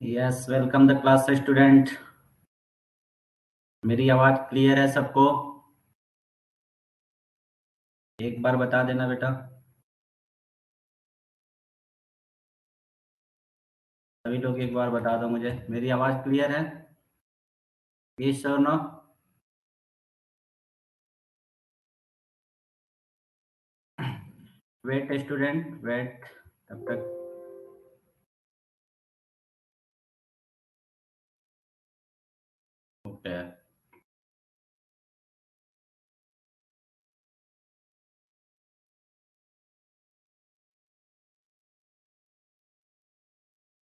Yes, welcome the class student. मेरी आवाज clear है सबको? एक बार बता देना बेटा। सभी लोग एक बार बता दो मुझे, मेरी आवाज क्लियर है? यस और नो? Wait student, wait. तब तक ओके।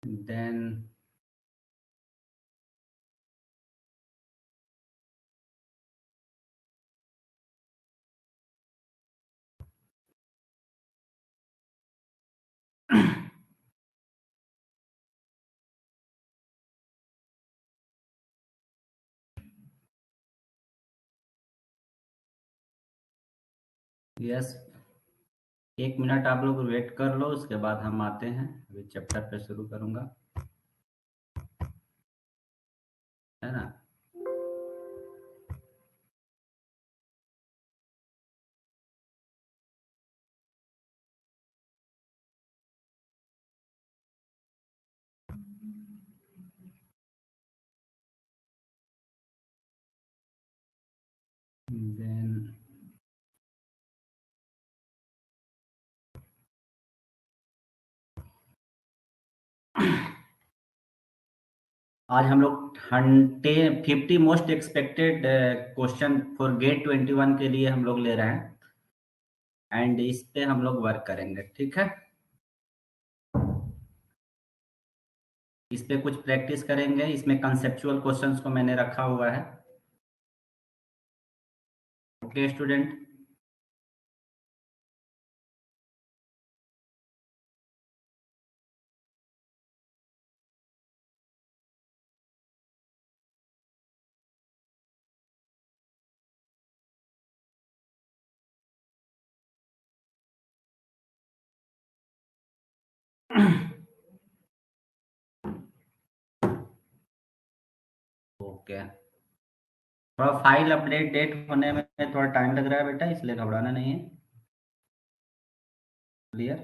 देन यस, 1 मिनट आप लोग वेट कर लो, उसके बाद हम आते हैं। अभी चैप्टर पे शुरू करूंगा, है ना? देन आज हम लोग 50 most expected question for GATE 21 के लिए हम लोग ले रहे हैं, एंड इस पे हम लोग वर्क करेंगे, ठीक है? इस पे कुछ प्रैक्टिस करेंगे। इसमें कंसेप्चुअल क्वेश्चंस को मैंने रखा हुआ है। Okay student? ओके, थोड़ा फाइल अपडेट डेट होने में थोड़ा टाइम लग रहा है बेटा, इसलिए घबराना नहीं है। क्लियर?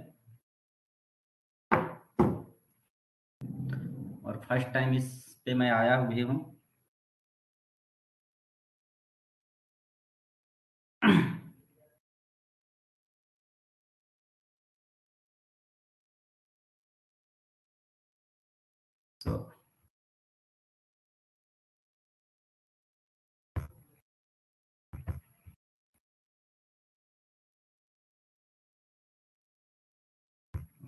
और फर्स्ट टाइम इस पे मैं आया भी हूँ। तो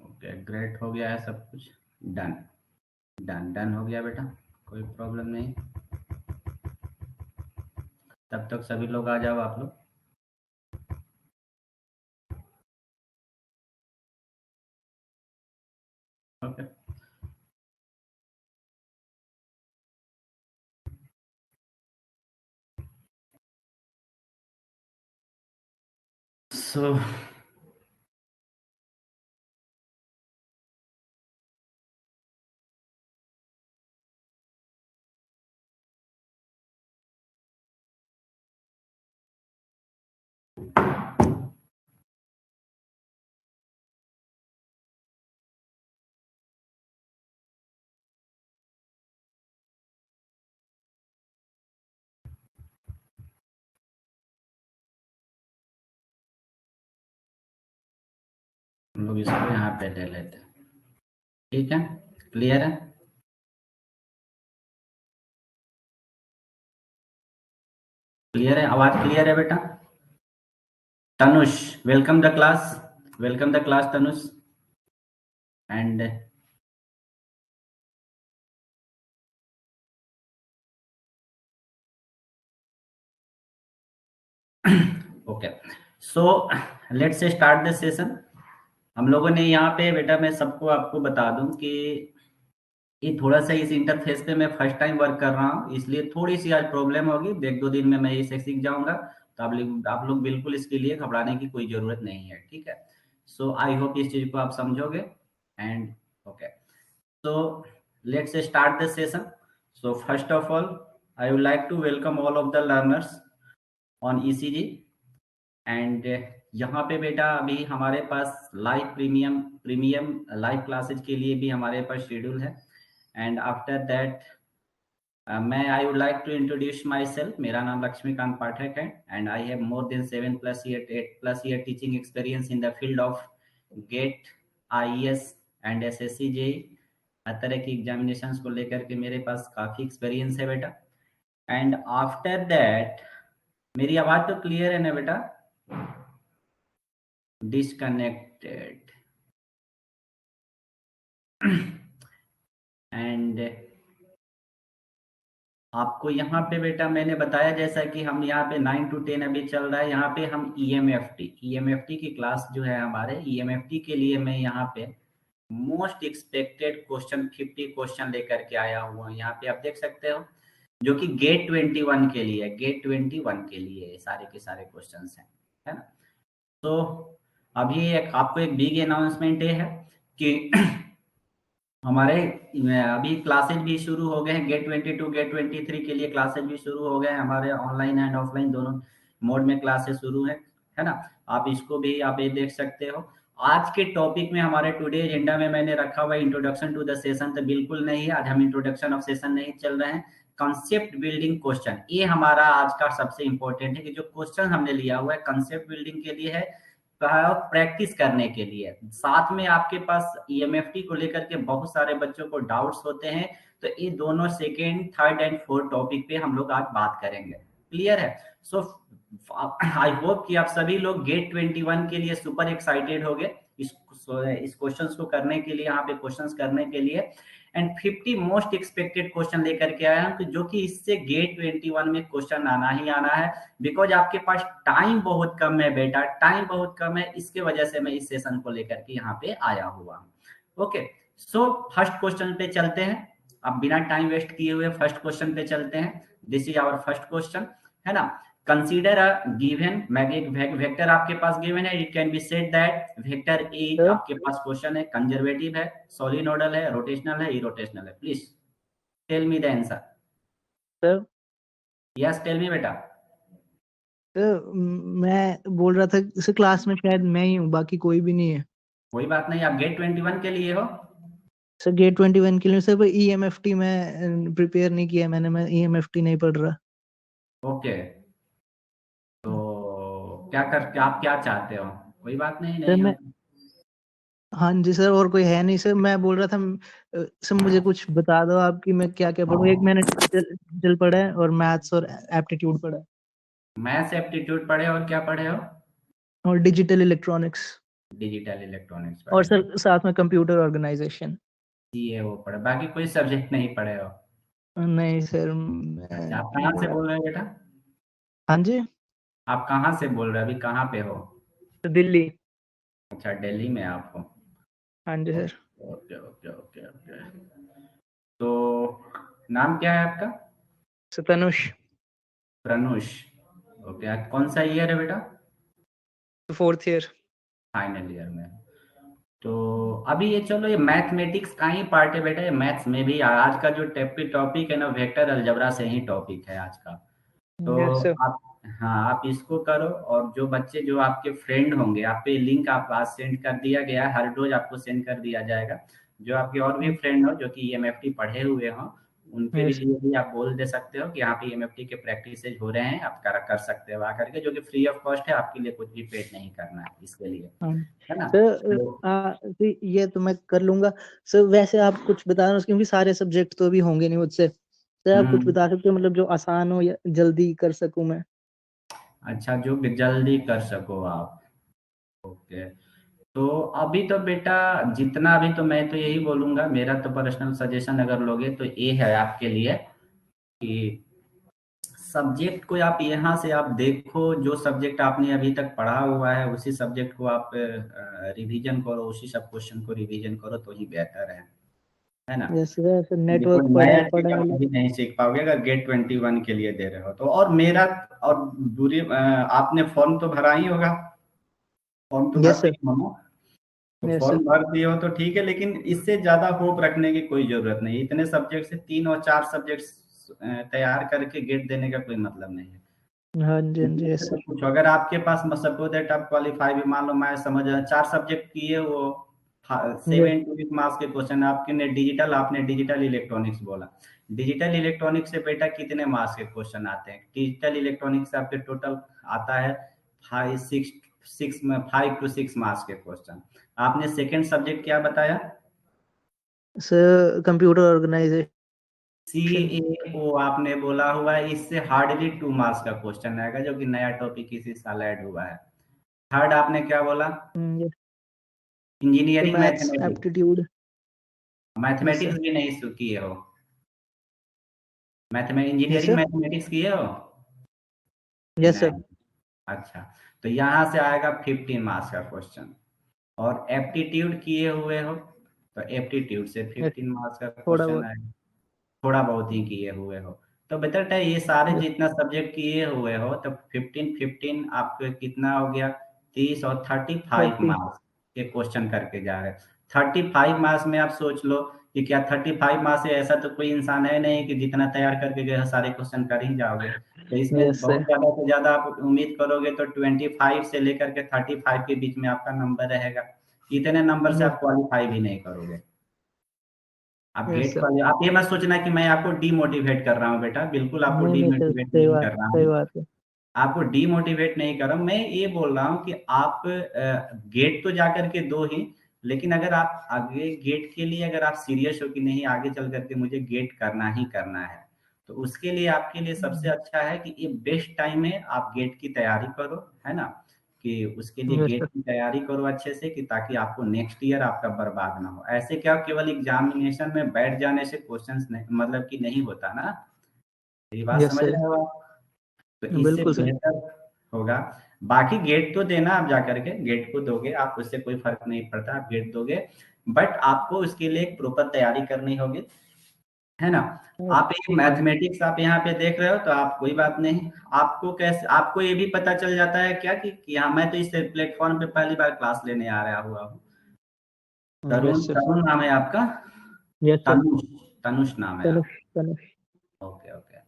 ओके, ग्रेट, हो गया है सब कुछ। डन, डन डन हो गया बेटा, कोई प्रॉब्लम नहीं। तब तक सभी लोग आ जाओ आप लोग। ओके, So हम लोग इसको यहाँ पे ले लेते हैं, ठीक है, क्लियर है? क्लियर है, आवाज क्लियर है बेटा? Tanush, welcome the class, welcome the class Tanush. And okay, so let's start the session. हम लोगों ने यहाँ पे बेटा, मैं सबको आपको बता दूं कि ये थोड़ा सा इस इंटरफेस पे मैं फर्स्ट टाइम वर्क कर रहा हूँ, इसलिए थोड़ी सी आज प्रॉब्लम होगी। एक दो दिन में मैं इसे सीख जाऊंगा, तो आप लोग बिल्कुल इसके लिए घबराने की कोई जरूरत नहीं है, ठीक है? सो आई होप इस चीज को आप समझोगे। And okay, so let's start the session. So first of all, I would like to welcome all of the learners on ECG। And यहाँ पे बेटा अभी हमारे पास live premium premium live classes के लिए भी हमारे पास शेड्यूल है। एंड आफ्टर दैट मैं I would like to introduce myself. मेरा नाम लक्ष्मीकांत पाठक है and I have more than 7+ईयर teaching experience in the field of GATE, IAS and SSC JE. हर तरह की एग्जामिनेशंस को लेकर के मेरे पास काफी एक्सपीरियंस है बेटा। एंड आफ्टर दैट, मेरी आवाज तो क्लियर है ना बेटा? डिस्कनेक्टेड। एंड आपको यहाँ पे बेटा मैंने बताया जैसा कि हम यहाँ पे 9 to 10 अभी चल रहा है। यहाँ पे हम ईएमएफटी की क्लास जो है हमारे ईएमएफटी के लिए मैं यहाँ पे मोस्ट एक्सपेक्टेड क्वेश्चन 50 क्वेश्चन लेकर के आया हुआ हूँ। यहाँ पे आप देख सकते हो, जो कि गेट 21 के लिए, गेट 21 के लिए सारे के सारे क्वेश्चन है ना? तो अभी आपको एक बिग अनाउंसमेंट ये है कि हमारे अभी क्लासेज भी शुरू हो गए हैं। गेट 22 गेट 23 के लिए क्लासेज भी शुरू हो गए हैं हमारे, ऑनलाइन एंड ऑफलाइन दोनों मोड में क्लासेस शुरू है ना? आप इसको भी आप ये देख सकते हो। आज के टॉपिक में हमारे टुडे एजेंडा में मैंने रखा हुआ इंट्रोडक्शन टू द सेशन, तो बिल्कुल नहीं, आज हम इंट्रोडक्शन ऑफ सेशन नहीं चल रहे हैं। कंसेप्ट बिल्डिंग क्वेश्चन, ये हमारा आज का सबसे इंपॉर्टेंट है कि जो क्वेश्चन हमने लिया हुआ है कंसेप्ट बिल्डिंग के लिए है, प्रैक्टिस करने के लिए। साथ में आपके पास ईएमएफटी को लेकर के बहुत सारे बच्चों को डाउट्स होते हैं, तो ये दोनों second, third and fourth topic पे हम लोग आज बात करेंगे। क्लियर है? सो आई होप कि आप सभी लोग गेट 21 के लिए सुपर एक्साइटेड हो गए इस क्वेश्चंस को करने के लिए, यहाँ पे क्वेश्चंस करने के लिए। एंड 50 मोस्ट एक्सपेक्टेड क्वेश्चन लेकर के आया हूं, जो कि इससे गेट 21 में क्वेश्चन आना ही आना है। बिकॉज आपके पास टाइम बहुत कम है बेटा, टाइम बहुत कम है, इसके वजह से मैं इस सेशन को लेकर के यहाँ पे आया हुआ हूँ। ओके, सो फर्स्ट क्वेश्चन पे चलते हैं। अब बिना टाइम वेस्ट किए हुए फर्स्ट क्वेश्चन पे चलते हैं। This is our first question, है ना? कंसीडर अ गिवन वेक्टर आपके पास गिवन है। It can be said that vector A, आपके पास क्वेश्चन है, कंजर्वेटिव है, सोलिनोडल है, रोटेशनल है, इरोटेशनल है। Please tell me the answer. Sir yes, tell me बेटा। मैं बोल रहा था इस क्लास में शायद मैं ही हूँ, बाकी कोई भी नहीं है। कोई बात नहीं, आप गेट 21 के लिए हो। सर गेट 21 के लिए सर ईएमएफटी में प्रिपेयर नहीं किया मैंने, मैं ईएमएफटी नहीं पढ़ रहा। ओके, तो आप क्या चाहते हो? कोई बात नहीं, सर नहीं हो। मैं, हाँ जी सर, और कोई है नहीं सर। मैं बोल रहा था सर मुझे कुछ बता दो आप कि मैं क्या क्या पढ़ूँ। एक मैंने डिजिटल पढ़ा है और मैथ्स और एप्टीट्यूड पढ़ा है, मैथ्स एप्टीट्यूड पढ़े और क्या पढ़े हो? और डिजिटल इलेक्ट्रॉनिक्स, डिजिटल इलेक्ट्रॉनिक्स और पढ़े हो। सर साथ में कंप्यूटर ऑर्गेनाइजेशन। सीए वो पढ़े, बाकी कोई सब्जेक्ट नहीं पढ़े हो? नहीं सर, अच्छा, मैं आप कहाँ से बोला। बोल रहे हो बेटा? हाँ जी, आप कहाँ से बोल रहे हो, अभी कहाँ पे हो? दिल्ली। अच्छा, दिल्ली में आप हो। हाँ जी sir. Okay okay okay okay, तो नाम क्या है आपका? सतनुष। प्रनुष। ओके, कौन सा ईयर है बेटा? 4th year. फाइनल ईयर में। तो अभी ये चलो, ये मैथमेटिक्स का ही पार्ट है बेटा, ये मैथ्स में भी आज का जो टॉपिक है ना, वेक्टर अलजेब्रा से ही टॉपिक है आज का। तो यस सर। आप, हाँ आप इसको करो, और जो बच्चे जो आपके फ्रेंड होंगे, आप पे लिंक आप आज सेंड कर दिया गया है, हर रोज आपको सेंड कर दिया जाएगा। जो आपके और भी फ्रेंड हो जो कि ईएमएफटी पढ़े हुए हो, उनके भी यस लिए भी आप बोल दे सकते हो कि यहाँ पे ईएमएफटी के प्रैक्टिसेज हो रहे हैं, आप कर सकते हो आकर के, जो कि फ्री ऑफ कॉस्ट है, आपके लिए कुछ भी पेड नहीं करना है इसके लिए, है ना। सर। तो ये तो मैं कर लूंगा सर। वैसे आप कुछ बता रहे हो क्योंकि सारे सब्जेक्ट तो अभी होंगे नहीं मुझसे। सर आप कुछ हम्म, बता सकते हो मतलब जो आसान हो या जल्दी कर सकूं मैं। अच्छा, जो कि जल्दी कर सको आप। ओके। तो अभी तो बेटा, जितना अभी तो मैं तो यही बोलूंगा, मेरा तो पर्सनल सजेशन अगर लोगे तो ये है आपके लिए कि सब्जेक्ट को आप यहाँ से आप देखो, जो सब्जेक्ट आपने अभी तक पढ़ा हुआ है उसी सब्जेक्ट को आप रिवीजन करो, उसी सब क्वेश्चन को रिवीजन करो तो ही बेहतर है ना। Yes sir. देखो, नेटवर्क नया पढ़े चीज आप मतलब। कभी नहीं सीख पाओगे अगर गेट 21 के लिए दे रहे हो तो। और मेरा, और दूरी, आपने फॉर्म तो भरा ही होगा, फॉर्म तो यस भरते सर। ही हो ना। तो यस फॉर्म सर। भर दिए हो तो ठीक है, लेकिन इससे ज्यादा होप रखने की कोई जरूरत नहीं। इतने सब्जेक्ट से 3 और 4 सब्जेक्ट तैयार करके गेट देने का कोई मतलब नहीं है। हाँ जी हाँ जी। इसमें से यस तो सर। कुछ, अगर आपके पास सपोज दैट आप क्वालिफाई भी, मान लो मैं समझ 4 सब्जेक्ट किए, वो यस 7 मार्क्स के क्वेश्चन, आपने डिजिटल, इलेक्ट्रॉनिक्स बोला। डिजिटल इलेक्ट्रॉनिक्स से बेटा कितने मार्क्स के क्वेश्चन आते हैं? डिजिटल इलेक्ट्रॉनिक्स से आपके टोटल आता है 5 to 6 मार्क्स के क्वेश्चन। आपने सेकेंड सब्जेक्ट क्या बताया? Sir computer organization. C A O आपने बोला हुआ है, इससे हार्डली 2 मार्क्स का क्वेश्चन आएगा, जो कि नया टॉपिक इसी साल ऐड हुआ है। थर्ड आपने क्या बोला? Yes. Engineering maths mathematics. Aptitude. Yes mathematics sir. भी नहीं किए हो? Yes engineering sir. मैथमेटिक्स किए हो कि यस सर। नहीं? अच्छा, तो यहाँ से आएगा 15 मार्क्स का क्वेश्चन। और एप्टीट्यूड किए हुए हो तो एप्टीट्यूड से यस 15 मार्क्स का थोड़ा क्वेश्चन बहुत। आएगा। थोड़ा बहुत ही किए हुए हो तो बेटर है, ये सारे यस। जितना सब्जेक्ट किए हुए हो तो 15 15 आपके कितना हो गया? 30 और 35 30। मार्क्स के क्वेश्चन करके जा रहे हैं। 35 मार्क्स में आप सोच लो कि क्या 35 मार्क्स से ऐसा तो कोई इंसान है नहीं कि जितना तैयार करके गए सारे क्वेश्चन कर ही जाओगे। तो इसमें यस बहुत सर। ज्यादा से ज्यादा आप उम्मीद करोगे तो 25 से लेकर के 35 के बीच में आपका नंबर रहेगा। इतने नंबर से आप क्वालिफाई भी नहीं करोगे। आप यस गेट सर। पर, आप ये मत सोचना कि मैं आपको डीमोटिवेट कर रहा हूँ बेटा, बिल्कुल आपको नहीं नहीं सर डीमोटिवेट सही नहीं बात कर रहा सही हूँ। बात है। आपको डीमोटिवेट नहीं कर रहा हूँ, मैं ये बोल रहा हूँ कि आप गेट तो जा करके दो ही, लेकिन अगर आप आगे गेट के लिए अगर आप सीरियस हो कि नहीं आगे चल करके मुझे गेट करना ही करना है, तो उसके लिए आपके लिए सबसे अच्छा है कि ये बेस्ट टाइम है, आप गेट की तैयारी करो, है ना। कि उसके लिए यस गेट सर। की तैयारी करो अच्छे से, कि ताकि आपको नेक्स्ट ईयर आपका बर्बाद ना हो। ऐसे क्या केवल एग्जामिनेशन में बैठ जाने से क्वेश्चंस नहीं, मतलब कि नहीं होता ना। ये बात यस समझ सर। रहे हो आप? तो इससे बिल्कुल सर। बेहतर होगा। बाकी गेट तो देना, आप जा करके गेट को दोगे आप, उससे कोई फर्क नहीं पड़ता, आप गेट दोगे। बट आपको उसके लिए एक प्रॉपर तैयारी करनी होगी, है ना। आप एक मैथमेटिक्स आप यहाँ पे देख रहे हो तो आप कोई बात नहीं, आपको कैसे, आपको ये भी पता चल जाता है क्या कि हाँ मैं तो इस प्लेटफॉर्म पे पहली बार क्लास लेने आ रहा हुआ हूँ। तरुण, यस सर। तरुण नाम है आपका? Yes sir. तनुष, तनुष नाम है आप? तनुष तनुष। Okay okay,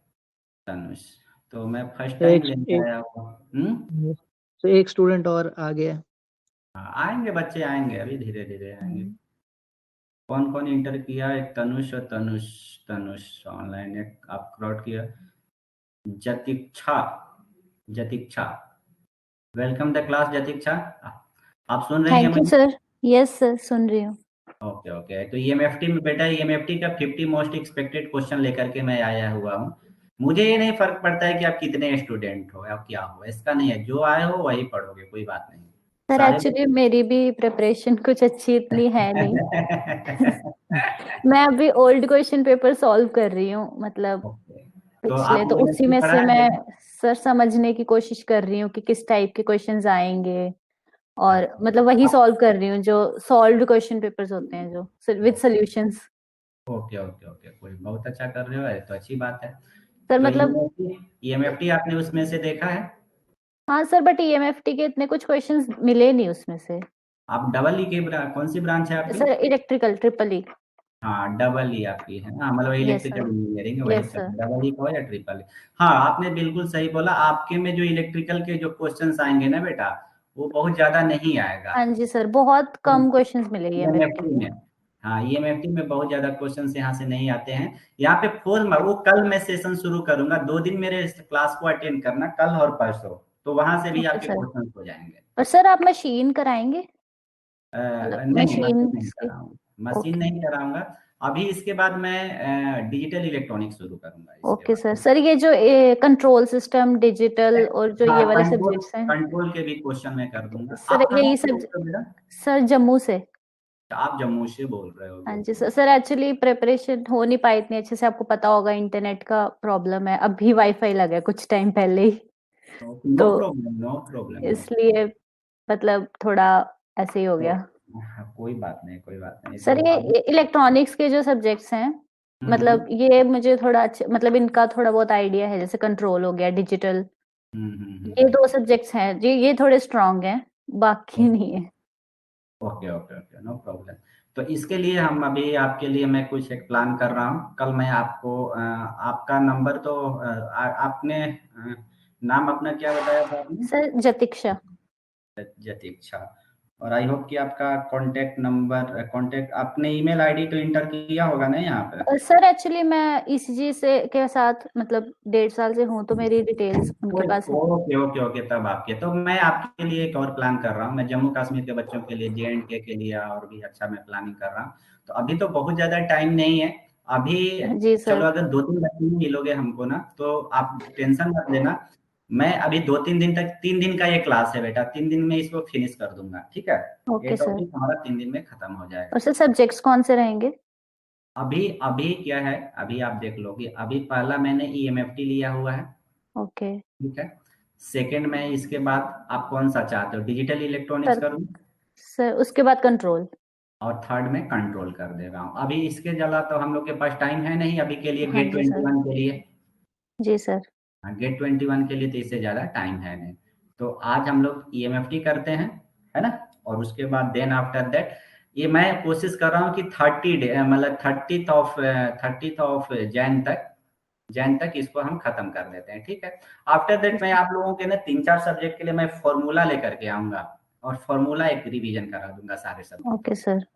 Tanush. तो मैं फर्स्ट तो टाइम एक लेने एक आया हूँ। हम्म। तो एक स्टूडेंट और आ गया। हाँ, आएंगे बच्चे, आएंगे अभी धीरे धीरे आएंगे। कौन कौन इंटर किया? एक तनुष और तनुष, तनुष ऑनलाइन, एक आप क्रॉट किया। जतिक्षा, जतिक्षा, वेलकम द क्लास जतिक्षा। आप सुन रही हैं थैंक यू मुझे? सर। यस सर सुन रही हूँ। ओके ओके, तो ईएमएफटी में बेटा, ईएमएफटी का 50 मोस्ट एक्सपेक्टेड क्वेश्चन लेकर के मैं आया हुआ हूँ। मुझे ये नहीं फर्क पड़ता है कि आप कितने स्टूडेंट हो या क्या हो, इसका नहीं है, जो आए हो वही पढ़ोगे, कोई बात नहीं। सर सारे एक्चुअली मेरी भी प्रिपरेशन कुछ अच्छी इतनी है नहीं। मैं अभी ओल्ड क्वेश्चन पेपर सॉल्व कर रही हूँ, मतलब ओके, तो पिछले, आप तो उसी ईएमएफटी में पढ़ा से है मैं बेटा? सर समझने की कोशिश कर रही हूँ कि किस टाइप के क्वेश्चंस आएंगे, और अच्छा, मतलब वही आप, सॉल्व कर रही हूँ जो सॉल्व्ड क्वेश्चन पेपर्स होते हैं जो with solutions. Okay okay okay, कोई बहुत अच्छा कर रहे हो, है तो अच्छी बात है। सर तो मतलब ईएमएफटी, ईएमएफटी आपने उसमें से देखा है? हाँ सर, बट EMFT के इतने कुछ क्वेश्चंस मिले नहीं उसमें से। आप डबल ई के कौन सी ब्रांच है आपकी? Sir electrical triple E. हाँ डबल ई आपकी है ना, मतलब यस इलेक्ट्रिकल सर। इंजीनियरिंग वही यस सर। डबल ई का हो या ट्रिपल ई। हाँ आपने बिल्कुल सही बोला, आपके में जो इलेक्ट्रिकल के जो क्वेश्चंस आएंगे ना बेटा, वो बहुत ज्यादा नहीं आएगा हाँ जी सर, बहुत कम क्वेश्चंस मिले EMFT ईएमएफटी में। में। हाँ ईएमएफटी में बहुत ज्यादा क्वेश्चंस यहाँ से नहीं आते हैं। यहाँ पे वो कल मैं सेशन शुरू करूंगा, 2 दिन मेरे क्लास को अटेंड करना, कल और परसों, तो वहां से भी ओके आपके सर। क्वेश्चन हो जाएंगे। और सर आप मशीन कराएंगे? नहीं मशीन मशीन नहीं की। कराऊंगा, मशीन ओके। नहीं कराऊंगा। अभी इसके बाद मैं डिजिटल इलेक्ट्रॉनिक्स शुरू करूंगा इसके ओके सर। बाद। सर ये जो कंट्रोल सिस्टम डिजिटल और जो हाँ ये वाले कंट्रोल सब्जेक्ट्स हैं कंट्रोल के भी क्वेश्चन मैं कर दूंगा। सर, आप कहाँ यही से सब। बोल रहे हो बेटा? सर जम्मू से। आप जम्मू से बोल रहे हो, हाँ गुड जी good. Sir. Sir actually preparation हो नहीं पाई इतनी अच्छे से, आपको पता होगा इंटरनेट का प्रॉब्लम है, अभी वाईफाई लगा है कुछ टाइम पहले ही, नो तो प्रॉब्लम नो प्रॉब्लम नो। इसलिए मतलब थोड़ा ऐसे ही हो गया। हाँ, कोई बात नहीं कोई बात नहीं, सर तो ये अभी इलेक्ट्रॉनिक्स के जो सब्जेक्ट्स हैं, मतलब ये मुझे थोड़ा अच्छा, मतलब इनका थोड़ा बहुत आइडिया है, जैसे कंट्रोल हो गया, डिजिटल, ये 2 सब्जेक्ट्स हैं जी, ये थोड़े स्ट्रांग हैं, बाकी नहीं है। Okay okay okay no problem. तो इसके लिए हम अभी आपके लिए मैं कुछ एक प्लान कर रहा हूँ। कल मैं आपको आपका नंबर तो आपने नाम अपना क्या बताया था आपने? सर जतिक्षा। जतीक्षा। और आई होप कि आपका कांटेक्ट आपने ईमेल आईडी तो इंटर किया होगा ना यहाँ पे? सर एक्चुअली मैं ECG से के साथ मतलब 1.5 साल से हूँ, तो मेरी डिटेल्स उनके पास है। ओके ओके ओके, तब आपके तो मैं आपके लिए एक और प्लान कर रहा हूँ। मैं जम्मू कश्मीर के बच्चों के लिए, JNK के लिए और भी अच्छा मैं प्लानिंग कर रहा हूँ। तो अभी तो बहुत ज्यादा टाइम नहीं है अभी। जी सर। चलो अगर 2-3 दिन मिलोगे हमको ना, तो आप टेंशन मत लेना। मैं अभी 2-3 दिन तक, 3 दिन का ये क्लास है बेटा, 3 दिन में इसको फिनिश कर दूंगा, ठीक है? ये ओके सर। टॉपिक हमारा 3 दिन में खत्म हो जाएगा। और सर सब्जेक्ट्स कौन से रहेंगे? अभी अभी क्या है, अभी आप देख लो कि अभी पहला मैंने EMFT लिया हुआ है, ओके ठीक है? सेकंड में इसके बाद आप कौन सा चाहते हो, डिजिटल इलेक्ट्रॉनिक्स सर। करूं? सर उसके बाद कंट्रोल। और थर्ड में कंट्रोल कर दे रहा हूँ। अभी इसके जला तो हम लोग के पास टाइम है नहीं अभी के लिए, हाँ गेट जी सर। 21 के लिए। जी सर। हाँ गेट 21 के लिए तो इससे ज्यादा टाइम है नहीं। तो आज हम लोग EMFT करते हैं, है ना? और उसके बाद देन आफ्टर दैट ये मैं कोशिश कर रहा हूँ कि 30 डे मतलब 30th ऑफ जैन तक इसको हम खत्म कर देते हैं, ठीक है? आफ्टर दैट मैं आप लोगों के ना 3-4 सब्जेक्ट के लिए मैं फॉर्मूला लेकर के आऊंगा, और फॉर्मूला एक रिवीजन करा दूंगा सारे सब्जेक्ट, ओके सर।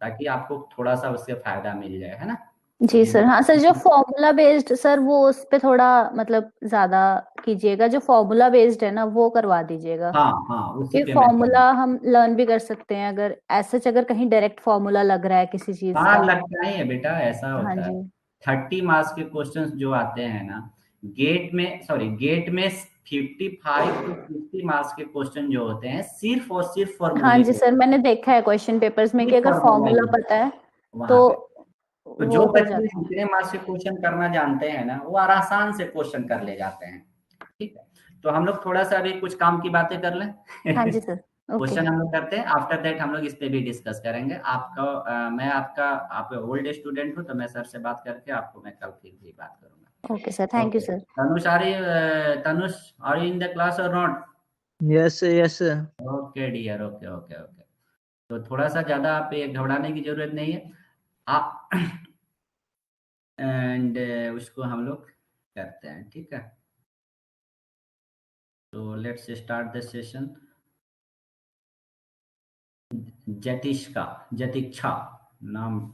ताकि आपको थोड़ा सा उससे फायदा मिल जाए, है ना? जी अभी सर। हाँ सर, जो फॉर्मूला बेस्ड सर वो उस पे थोड़ा मतलब ज्यादा कीजिएगा, जो फॉर्मूला बेस्ड है ना वो करवा दीजिएगा, हाँ हाँ उसी ये पे मैं फॉर्मूला हम लर्न भी कर सकते हैं, अगर ऐसे अगर कहीं डायरेक्ट फॉर्मूला लग रहा है किसी चीज हाँ का। लगता ही है बेटा, ऐसा हाँ होता है। जी। 30 मार्क्स के क्वेश्चंस जो आते हैं ना, गेट में 55 to 60 मार्क्स के क्वेश्चन जो होते हैं, सिर्फ और सिर्फ हाँ फॉर्मूले जी पे, सर, मैंने देखा है क्वेश्चन पेपर्स में कि सिर्फ अगर फॉर्मूला फॉर्मूला पता है वहां तो पे। तो जो वो हो बच्चे जाता है। जितने मार्क्स के क्वेश्चन करना जानते हैं ना, वो आसान से क्वेश्चन कर ले जाते हैं, ठीक है? तो हम लोग थोड़ा सा अभी कुछ काम की बातें कर लें। हाँ जी सर। ओके। क्वेश्चन हम लोग करते हैं, आफ्टर दैट हम लोग इस पे भी डिस्कस करेंगे। मैं आपका आप ओल्ड स्टूडेंट हो, तो मैं सर से बात करके आपको मैं कल फिर भी बात करूंगा। Okay sir, thank you okay sir. Tanush are you in the class or not? Yes yes. Okay dear, okay okay okay. तो थोड़ा सा ज्यादा आप ये घबराने की जरूरत नहीं है, आप एंड उसको हम लोग करते हैं, ठीक है? तो लेट्स स्टार्ट द सेशन। जतीक्षा नाम,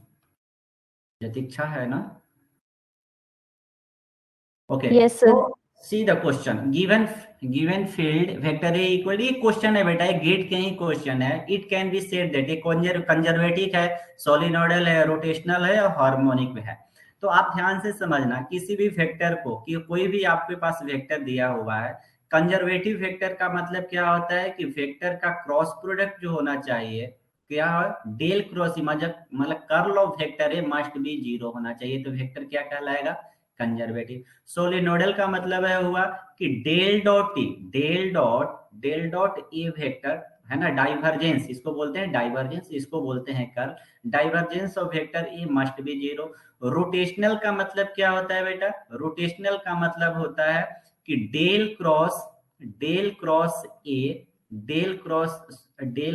जतीक्षा है ना? ओके यस तो sir. See the question, given field vector A equal, ये क्वेश्चन है बेटा, ये गेट के ही क्वेश्चन है। It can be said that ये कंजर्वेटिव है, सोलिनोइडल है, रोटेशनल है और हार्मोनिक है। तो आप ध्यान से समझना, किसी भी वेक्टर को, कि कोई भी आपके पास वेक्टर दिया हुआ है, कंजर्वेटिव वेक्टर का मतलब क्या होता है कि वेक्टर का क्रॉस प्रोडक्ट जो होना चाहिए, क्या है, डेल क्रॉस मतलब curl of vector A must be 0 होना चाहिए, तो वेक्टर क्या कहलाएगा, कंजर्वेटिव। सोलिनोइडल का मतलब है हुआ कि डेल डॉट ए वेक्टर, है ना, डाइवर्जेंस इसको बोलते हैं, डाइवर्जेंस इसको बोलते हैं curl, divergence of vector A must be 0। Rotational का मतलब क्या होता है बेटा, रोटेशनल का मतलब होता है कि del cross A, del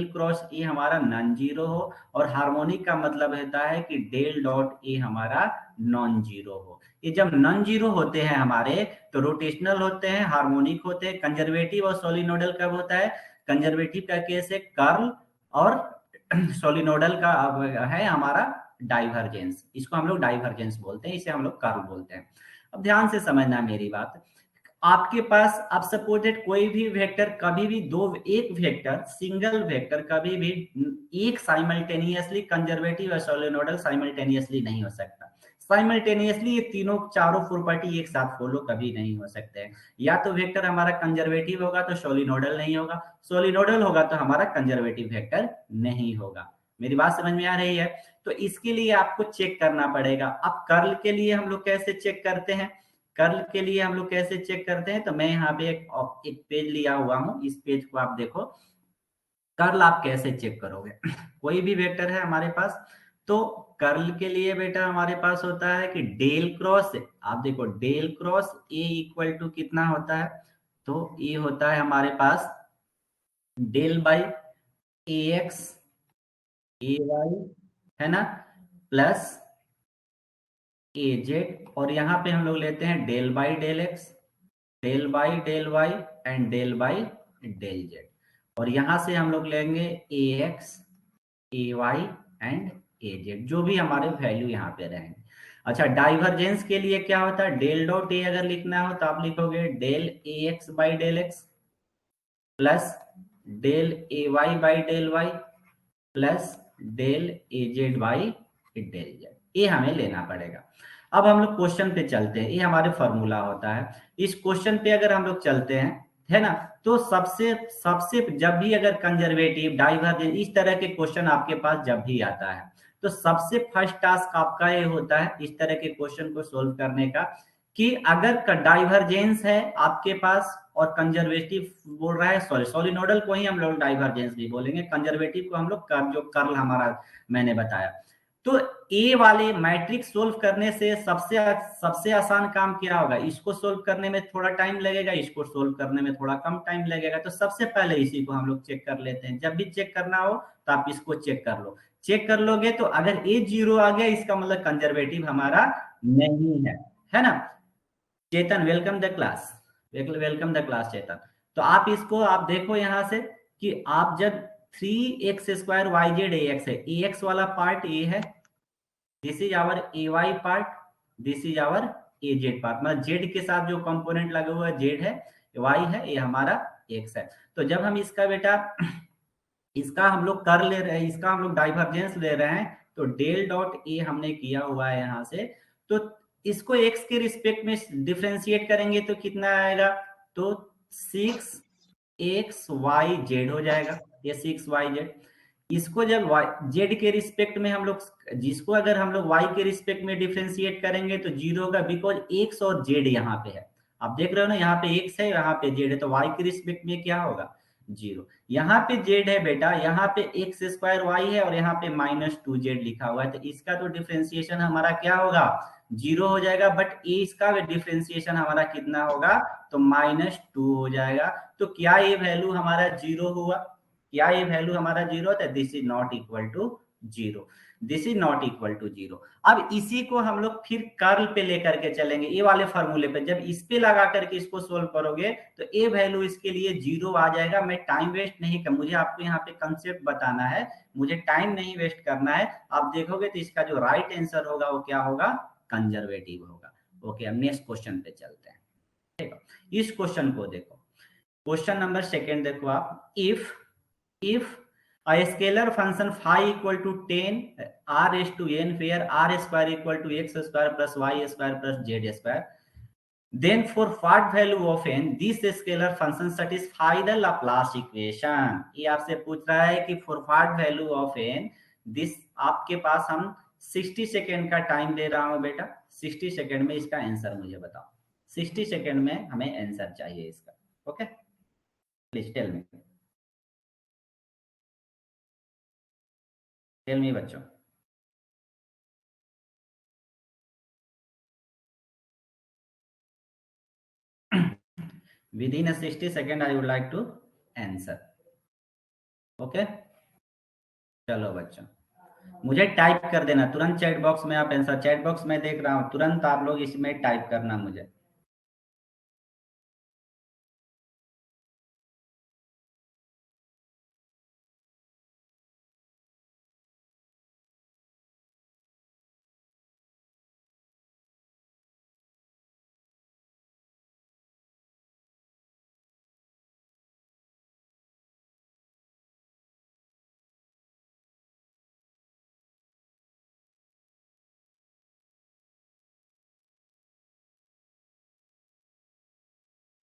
cross A हमारा नॉन जीरो हो, और हार्मोनिक का मतलब होता है कि डेल डॉट ए हमारा नॉन जीरो हो। ये जब नॉन जीरो होते हैं हमारे तो रोटेशनल होते हैं, हार्मोनिक होते हैं। कंजर्वेटिव और सोलिनोडल कब होता है? कंजर्वेटिव का केस है कर्ल, और सोलिनोडल का है हमारा डाइवर्जेंस। इसको हम लोग डाइवर्जेंस बोलते हैं, इसे हम लोग कर्ल बोलते हैं। अब ध्यान से समझना मेरी बात। आपके पास अब सपोजेड कोई भी वेक्टर कभी भी एक वेक्टर सिंगल वेक्टर कभी भी एक साइमल्टेनियसली कंजर्वेटिव और सोलिनोडल साइमल्टेनियसली नहीं हो सकता। साइमल्टेनियसली ये तीनों चारों प्रॉपर्टी एक साथ फॉलो कभी नहीं हो सकते हैं। या तो वेक्टर हमारा कंजर्वेटिव होगा तो सोलिनोडल नहीं होगा, सोलिनोडल होगा तो हमारा कंजर्वेटिव वेक्टर नहीं होगा। मेरी बात समझ में आ रही है? तो इसके लिए आपको चेक करना पड़ेगा। अब कर्ल के लिए हम लोग कैसे चेक करते हैं? कर्ल के लिए हम लोग कैसे चेक करते हैं? तो मैं यहाँ पे एक पेज लिया हुआ हूँ, इस पेज को आप देखो। कर्ल आप कैसे चेक करोगे? कोई भी वेक्टर है हमारे पास, तो कर्ल के लिए बेटा हमारे पास होता है कि डेल क्रॉस, आप देखो del cross A equal to कितना होता है? तो ये होता है हमारे पास del by A X A Y, है ना, प्लस ए जेड, और यहाँ पे हम लोग लेते हैं del by del X, del by del Y and del by del Z, और यहां से हम लोग लेंगे A X A Y and A Z, जो भी हमारे वैल्यू यहाँ पे रहेंगे। अच्छा, डाइवर्जेंस के लिए क्या होता है? डेल डॉट ए अगर लिखना हो तो आप लिखोगे del A x by del x plus del A y by del y plus del A z by del z, ये हमें लेना पड़ेगा। अब हम लोग क्वेश्चन पे चलते हैं, ये हमारे फॉर्मूला होता है। इस क्वेश्चन पे अगर हम लोग चलते हैं, है ना, तो सबसे सबसे जब भी अगर कंजर्वेटिव डाइवर्जेंस इस तरह के क्वेश्चन आपके पास जब भी आता है, तो सबसे फर्स्ट टास्क आपका ये होता है इस तरह के क्वेश्चन को सोल्व करने का, कि अगर डाइवर्जेंस है आपके पास और कंजर्वेटिव बोल रहा है, सॉरी सोलिनोडल को ही हम लोग डाइवर्जेंस भी बोलेंगे, कंजर्वेटिव को हम लोग जो कर्ल हमारा मैंने बताया। तो ए वाले मैट्रिक्स सोल्व करने से सबसे आसान काम क्या होगा? इसको सोल्व करने में थोड़ा टाइम लगेगा, इसको सोल्व करने में थोड़ा कम टाइम लगेगा, तो सबसे पहले इसी को हम लोग चेक कर लेते हैं। जब भी चेक करना हो तो आप इसको चेक कर लो। चेक कर लोगे तो अगर ए जीरो आ गया, इसका मतलब कंजर्वेटिव हमारा नहीं है ना। Chetan welcome the class, welcome the class Chetan. तो आप इसको आप देखो यहां से कि आप जब 3x² वाई जेड ए एक्स है, ए एक्स वाला पार्ट ए है, this is our A y part, this is our A z part, मतलब जेड के साथ जो कंपोनेंट लगा हुआ है जेड है, वाई है, ये हमारा एक्स है। तो जब हम इसका बेटा इसका हम लोग कर ले रहे हैं, इसका हम लोग डाइवर्जेंस ले रहे हैं, तो डेल डॉट ए हमने किया हुआ है यहाँ से, तो इसको एक्स के रिस्पेक्ट में डिफ्रेंशिएट करेंगे तो कितना आएगा? तो 6xy हो जाएगा, ये 6yz। इसको जब जेड के रिस्पेक्ट में हम लोग, जिसको अगर हम लोग वाई के रिस्पेक्ट में डिफ्रेंशिएट करेंगे तो जीरो होगा, बिकॉज एक्स और जेड यहाँ पे है। आप देख रहे हो ना, यहाँ पे एक्स है, यहाँ पे जेड है, तो वाई के रिस्पेक्ट में क्या होगा? जीरो। यहाँ पे जेड है बेटा, यहाँ पे x² वाई है, और यहाँ पे -2z लिखा हुआ है, तो इसका तो डिफ्रेंशिएशन हमारा क्या होगा? जीरो हो जाएगा। बट इसका डिफ्रेंशिएशन हमारा कितना होगा? तो -2 हो जाएगा। तो क्या ये वैल्यू हमारा जीरो हुआ? क्या ये वैल्यू हमारा जीरो था? This is not equal to zero, this is not equal to zero. अब इसी को हम लोग फिर कर्ल पे लेकर के चलेंगे, ये वाले फॉर्मूले पे। जब इस पे लगा करके इसको सोल्व करोगे तो ए वैल्यू इसके लिए जीरो आ जाएगा। मैं टाइम वेस्ट नहीं कर, मुझे आपको यहाँ पे कंसेप्ट बताना है, मुझे टाइम नहीं वेस्ट करना है। आप देखोगे तो इसका जो राइट आंसर होगा वो क्या होगा? कंजर्वेटिव होगा। ओके, अब नेक्स्ट क्वेश्चन पे चलते हैं। ठीक है, इस क्वेश्चन को देखो, क्वेश्चन नंबर सेकेंड देखो आप। if a scalar function phi equal to 10 r raised to n where r square equal to x square plus y square plus z square, then for what value of n this scalar function satisfy the Laplace equation। ये आपसे पूछ रहा है कि for what value of n this, आपके पास हम 60 second का time दे रहा हूं बेटा, 60 सेकेंड में इसका आंसर मुझे बताओ। 60 सेकेंड में हमें आंसर चाहिए इसका। Okay, please tell me, tell me बच्चों। within a 60 second I would like to answer. Okay चलो बच्चों, मुझे टाइप कर देना तुरंत चैट बॉक्स में आप आंसर, चैट बॉक्स में देख रहा हूं, तुरंत आप लोग इसमें टाइप करना मुझे।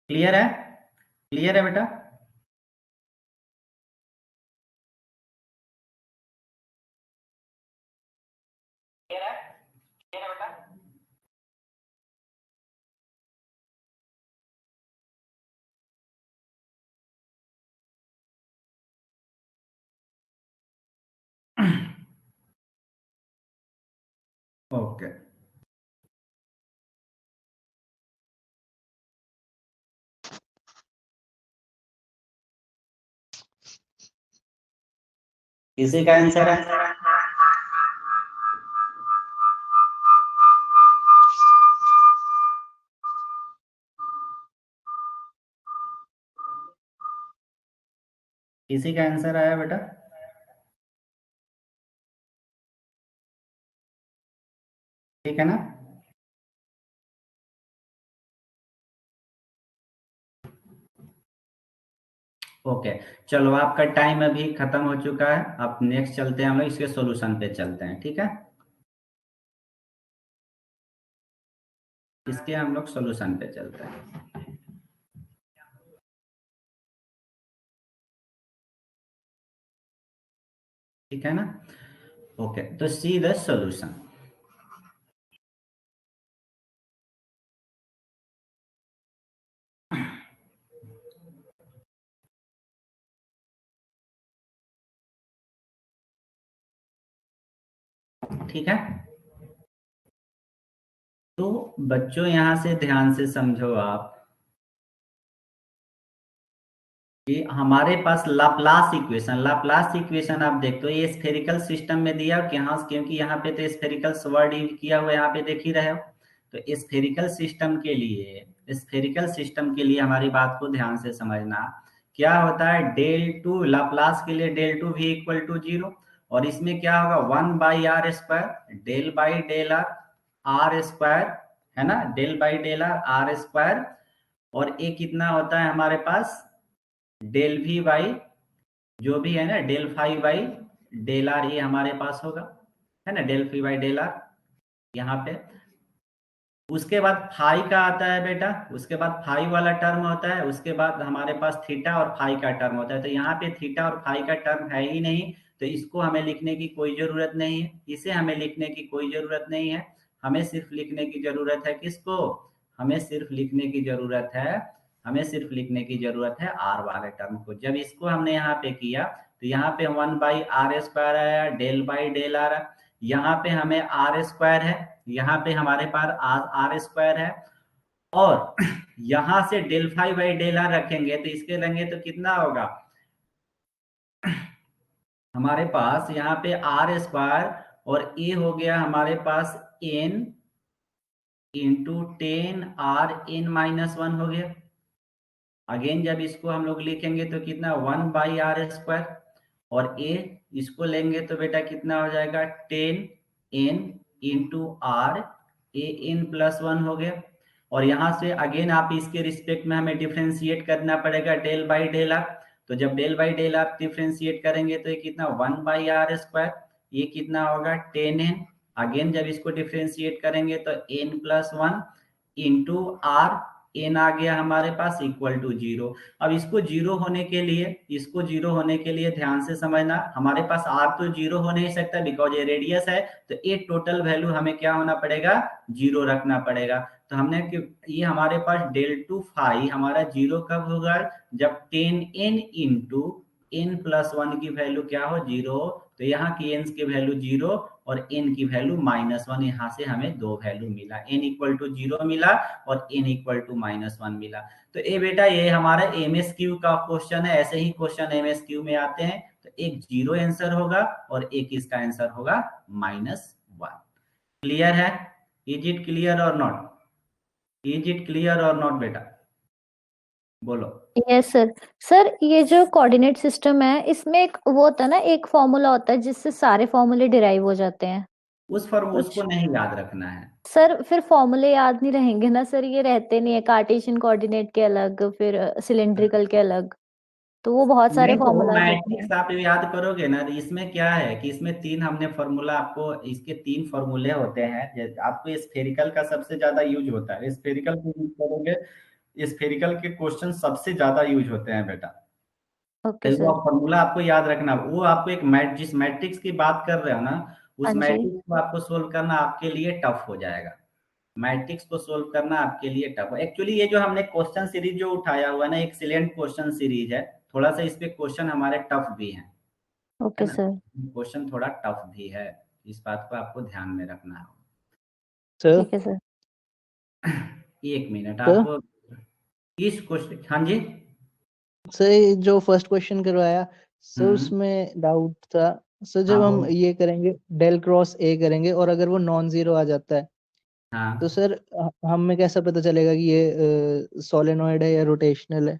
क्लियर है? क्लियर है बेटा? क्लियर है? क्लियर है बेटा? ओके किसी का आंसर है? किसी का आंसर आया बेटा? ठीक है ना? ओके चलो, आपका टाइम अभी खत्म हो चुका है। अब नेक्स्ट चलते हैं, हम लोग इसके सॉल्यूशन पे चलते हैं। ठीक है, इसके हम लोग सॉल्यूशन पे चलते हैं। ठीक है ना? ओके तो सी द सॉल्यूशन। ठीक है, तो बच्चों यहां से ध्यान से समझो आप कि हमारे पास लाप्लास इक्वेशन आप देखते हो, ये स्फेरिकल सिस्टम में दिया कि हाँ, क्योंकि यहाँ पे तो स्फेरिकल वर्ड यूज किया हुआ है, यहाँ पे देख ही रहे हो। तो स्फेरिकल सिस्टम के लिए हमारी बात को ध्यान से समझना। क्या होता है, डेल टू लाप्लास के लिए डेल टू भी इक्वल टू 0, और इसमें क्या होगा 1 by r square, del by del r square, है ना, del by del r square. और ये कितना होता है हमारे पास, डेल वी बाई जो भी है ना, del phi by del r, ये हमारे पास होगा, है ना, del phi by del r यहाँ पे। उसके बाद फाई का आता है बेटा, उसके बाद फाई वाला टर्म होता है, उसके बाद हमारे पास थीटा और फाई का टर्म होता है। तो यहाँ पे थीटा और फाई का टर्म है ही नहीं, तो इसको हमें लिखने की कोई जरूरत नहीं है, इसे हमें लिखने की कोई जरूरत नहीं है। हमें सिर्फ लिखने की जरूरत है किसको, हमें सिर्फ लिखने की जरूरत है आर वाले टर्म को। जब इसको हमने यहाँ पे किया तो यहाँ पे 1 बाई आर स्क्वायर आया, डेल बाई डेल आर, यहाँ पे हमें आर स्क्वायर है, यहाँ पे हमारे पास आर स्क्वायर है, और यहां से del phi by del r रखेंगे तो इसके लेंगे तो कितना होगा हमारे पास यहाँ पे आर स्क्वायर, और ए हो गया हमारे पास N into 10 R N minus 1 हो गया। अगेन जब इसको हम लोग लिखेंगे तो कितना 1 बाई आर स्क्वायर, और ए इसको लेंगे तो बेटा कितना हो जाएगा 10 n into r A n plus 1 हो गया। और यहाँ से अगेन आप इसके रिस्पेक्ट में हमें डिफ्रेंशिएट करना पड़ेगा डेल बाई डेल आर। तो जब del by del r differentiate करेंगे तो ये कितना 1 बाई आर स्क्वायर, ये कितना होगा 10 एन। अगेन जब इसको डिफ्रेंशिएट करेंगे तो N plus 1 into R N आ गया हमारे पास इक्वल टू 0। अब इसको जीरो होने के लिए ध्यान से समझना, हमारे पास आर तो 0 हो नहीं सकता बिकॉज ये रेडियस है, तो ये टोटल वैल्यू हमें क्या होना पड़ेगा 0 रखना पड़ेगा। तो हमने ये हमारे पास डेल टू फाई हमारा 0 कब होगा, जब 10 एन इंटू एन प्लस 1 की वैल्यू क्या हो 0, तो यहाँ की एन की वैल्यू 0 और n की वैल्यू -1, यहाँ से हमें 2 वैल्यू मिला, n इक्वल टू 0 मिला और n इक्वल टू -1 मिला। तो ये बेटा ये हमारा MSQ का क्वेश्चन है, ऐसे ही क्वेश्चन MSQ में आते हैं। तो एक 0 आंसर होगा और एक इसका आंसर होगा -1। क्लियर है? इज इट क्लियर और नॉट? इज इट क्लियर और नॉट बेटा? बोलो। Yes sir. सर ये जो कोऑर्डिनेट सिस्टम है इसमें एक वो होता है ना, एक फॉर्मूला होता है जिससे सारे फॉर्मूले डिराइव हो जाते हैं। उसको नहीं याद रखना है सर फिर फॉर्मूले याद नहीं रहेंगे ना सर, ये रहते नहीं है, कार्टेशियन कोऑर्डिनेट के अलग, फिर सिलेंड्रिकल के अलग, तो वो बहुत सारे नहीं, तो वो फॉर्मूलाज होते हैं। मैट्रिक्स आप याद करोगे ना, तो इसमें क्या है कि इसमें 3 हमने फॉर्मूला आपको, इसके 3 फॉर्मूले होते हैं। आपको स्फेरिकल का सबसे ज्यादा यूज होता है, स्फेरिकल को यूज करोगे, स्फेरिकल के क्वेश्चन सबसे ज्यादा यूज होते हैं बेटा। ओके तो वो सर। फॉर्मूला आपको याद रखना, वो आपको एक जिस मैट्रिक्स की बात कर रहे हो ना, हाँ उस जी। मैट्रिक्स को आपको सोल्व करना आपके लिए टफ हो जाएगा। मैट्रिक्स को सोल्व करना आपके लिए टफ है। एक्चुअली ये जो हमने क्वेश्चन सीरीज जो उठाया हुआ है ना, एक्सीलेंट क्वेश्चन सीरीज है, थोड़ा सा इस पे क्वेश्चन हमारे टफ भी हैं, है ओके ना? सर। क्वेश्चन थोड़ा टफ भी है, इस बात को आपको ध्यान में रखना है। सर ठीक है सर। 1 मिनट सर आपको इस क्वेश्चन, हाँ जी। सर ये जो फर्स्ट क्वेश्चन करवाया सर हम्म, उसमें डाउट था सर, हाँ जब हम बोलो। ये करेंगे डेल क्रॉस ए करेंगे और अगर वो नॉन जीरो आ जाता है तो हाँ, सर हमें कैसा पता चलेगा कि ये सोलेनॉइड है या रोटेशनल है?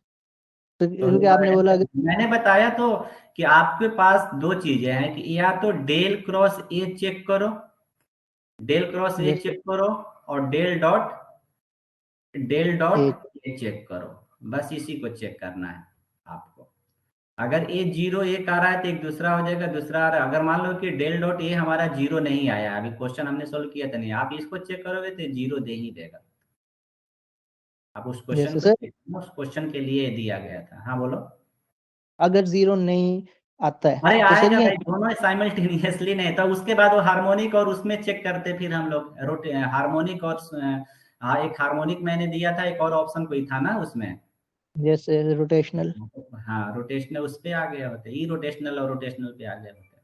तो तो क्योंकि आपने बोला अगर मैंने बताया तो कि आपके पास 2 चीजें हैं कि या तो डेल क्रॉस ए चेक करो, डेल क्रॉस ए जैसे चेक करो, और डेल एक डॉट ए चेक करो। बस इसी को चेक करना है आपको। अगर ए 0 1 आ रहा है तो एक दूसरा हो जाएगा, दूसरा आ रहा है। अगर मान लो कि डेल डॉट ए हमारा 0 नहीं आया, अभी क्वेश्चन हमने सोल्व किया था नहीं, आप इसको चेक करोगे तो 0 दे ही देगा। आप उस क्वेश्चन जैसे को सर चेक करना, उस क्वेश्चन के लिए दिया गया था। हाँ बोलो। अगर जीरो नहीं आता है अरे तो सर आएगा ये भाई, दोनों साइमल्टेनियसली नहीं, तो उसके बाद वो हार्मोनिक और उसमें चेक करते फिर हम लोग हार्मोनिक और हाँ, एक हार्मोनिक मैंने दिया था, एक और ऑप्शन कोई था ना उसमें। जैसे रोटेशनल। हाँ, रोटेशनल उस पे आ गए होते, ई रोटेशनल और रोटेशनल पे आ गए होते।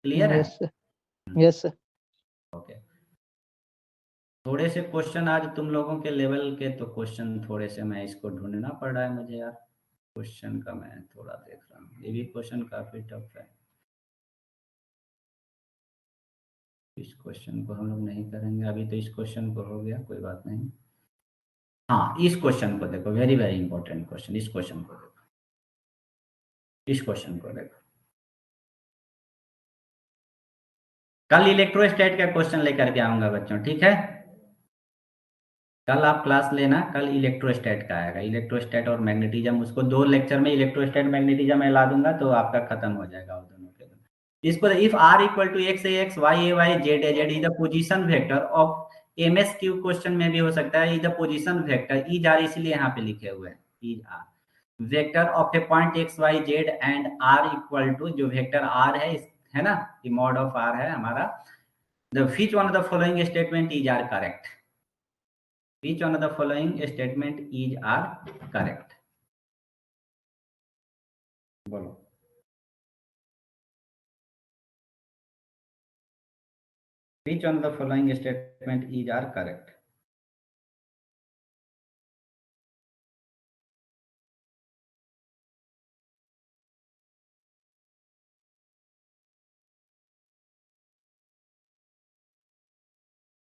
क्लियर है? Yes sir. Yes sir. Okay. थोड़े से क्वेश्चन आज तुम लोगों के लेवल के, तो क्वेश्चन थोड़े से मैं इसको ढूंढना पड़ रहा है मुझे यार, क्वेश्चन का मैं थोड़ा देख रहा हूँ, ये भी क्वेश्चन काफी टफ है। इस क्वेश्चन को हम लोग नहीं करेंगे अभी, तो इस क्वेश्चन को हो गया, कोई बात नहीं। हाँ, इस क्वेश्चन को देखो, वेरी वेरी इंपॉर्टेंट क्वेश्चन। इस क्वेश्चन को देखो, इस क्वेश्चन को देखो। कल इलेक्ट्रोस्टैट का क्वेश्चन लेकर के आऊंगा बच्चों, ठीक है? कल आप क्लास लेना, कल इलेक्ट्रोस्टैट का आएगा, इलेक्ट्रोस्टैट और मैग्नेटिज्म, उसको 2 लेक्चर में इलेक्ट्रोस्टैट मैग्नेटिज्म में ला दूंगा, तो आपका खत्म हो जाएगा वो दोनों के दोनों। इसको if r equal to x A x, y A y, z A z, is the position vector of MSQ question में भी हो सकता है, is the position vector, is r इसलिए यहाँ पे लिखे हुए हैं, is r vector of a point x y z and r equal to, जो वेक्टर आर है ना, मॉड ऑफ आर है हमारा, the which one of the following statement is are correct, which one of the following statement is are correct? बोलो। which one of the following statement is are correct?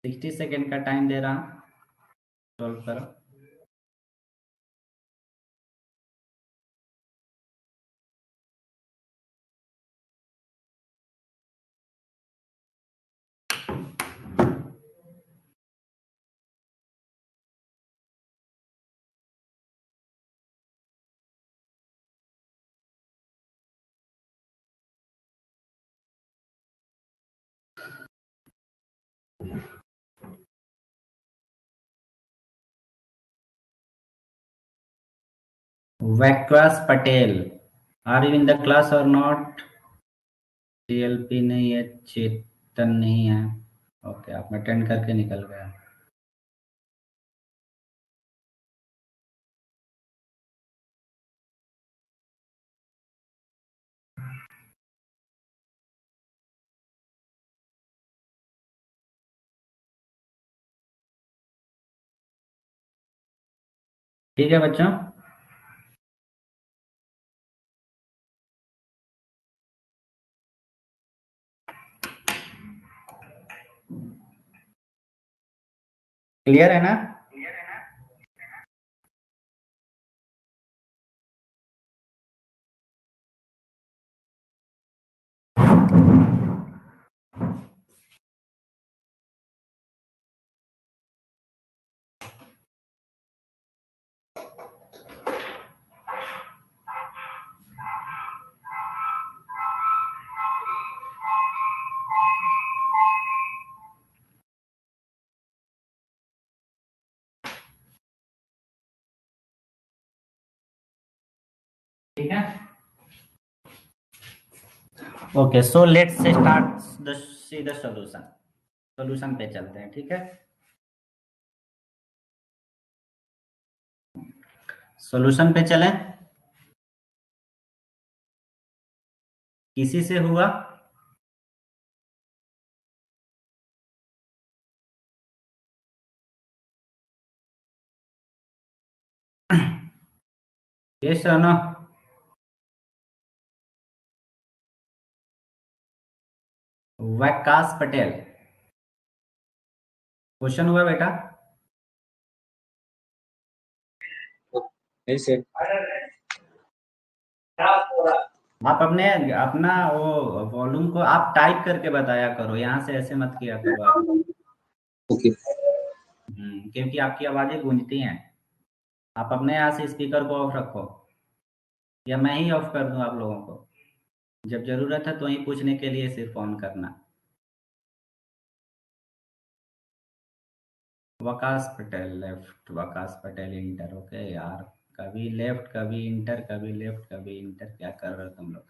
$60 second का time दे रहा हूं, solve करो। वैक्वास Patel, are you in the class or not? CLP नहीं है, चेतन नहीं है, ओके, आप अटेंड करके निकल गया। ठीक है बच्चों, क्लियर है ना? ठीक है, okay, so let's start the see the solution. Solution पे चलते हैं, ठीक है। सॉल्यूशन पे चलें। किसी से हुआ? यस और नो? वैकाश पटेल, क्वेश्चन हुआ बेटा? नहीं सर। आप अपने अपना वो वॉल्यूम को आप टाइप करके बताया करो, यहाँ से ऐसे मत किया करो आप। ओके। क्योंकि आपकी आवाजें गूंजती हैं। आप अपने यहाँ से स्पीकर को ऑफ रखो, या मैं ही ऑफ कर दूं आप लोगों को। जब जरूरत है तो ही पूछने के लिए सिर्फ ऑन करना। Waqas Patel left, Waqas Patel inter. Okay यार, कभी लेफ्ट कभी इंटर, कभी लेफ्ट कभी इंटर, क्या कर रहे हो तुम लोग?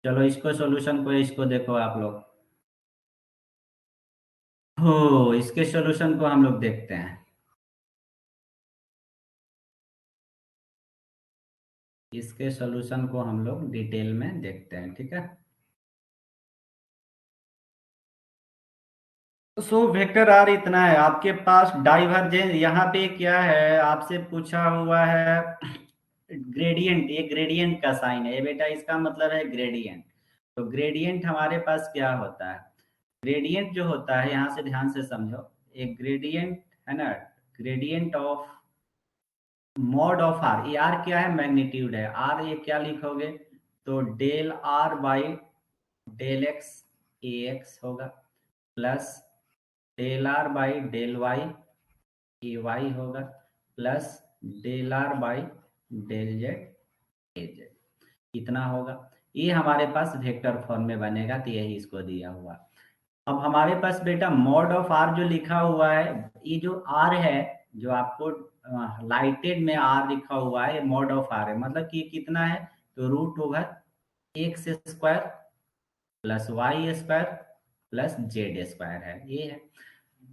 चलो इसको सॉल्यूशन को इसको देखो आप लोग। हो, इसके सॉल्यूशन को हम लोग देखते हैं। इसके सॉल्यूशन को हम लोग डिटेल में देखते हैं, ठीक है। सो वेक्टर आर इतना है आपके पास। डाइवर्जेंस यहाँ पे क्या है, आपसे पूछा हुआ है ग्रेडियंट। ये ग्रेडियंट का साइन है बेटा, इसका मतलब है ग्रेडियंट। तो ग्रेडियंट हमारे पास क्या होता है? ग्रेडियंट जो होता है, यहाँ से ध्यान से समझो, एक ग्रेडियंट है ना, gradient of mod of R. ये आर क्या है? मैग्नीट्यूड है। आर ये क्या लिखोगे? तो del are by del X A X होगा, plus del are by del Y A Y होगा, plus del are by del Z A Z. इतना होगा। ये हमारे पास वेक्टर फॉर्म में बनेगा, तो यही इसको दिया हुआ। अब हमारे पास बेटा मॉड ऑफ आर जो लिखा हुआ है, ये जो आर है, जो आपको लाइटेड में आर लिखा हुआ है, ये मॉड ऑफ आर है। मतलब कि ये कितना है? तो root over x square plus y square plus z square है, ये है।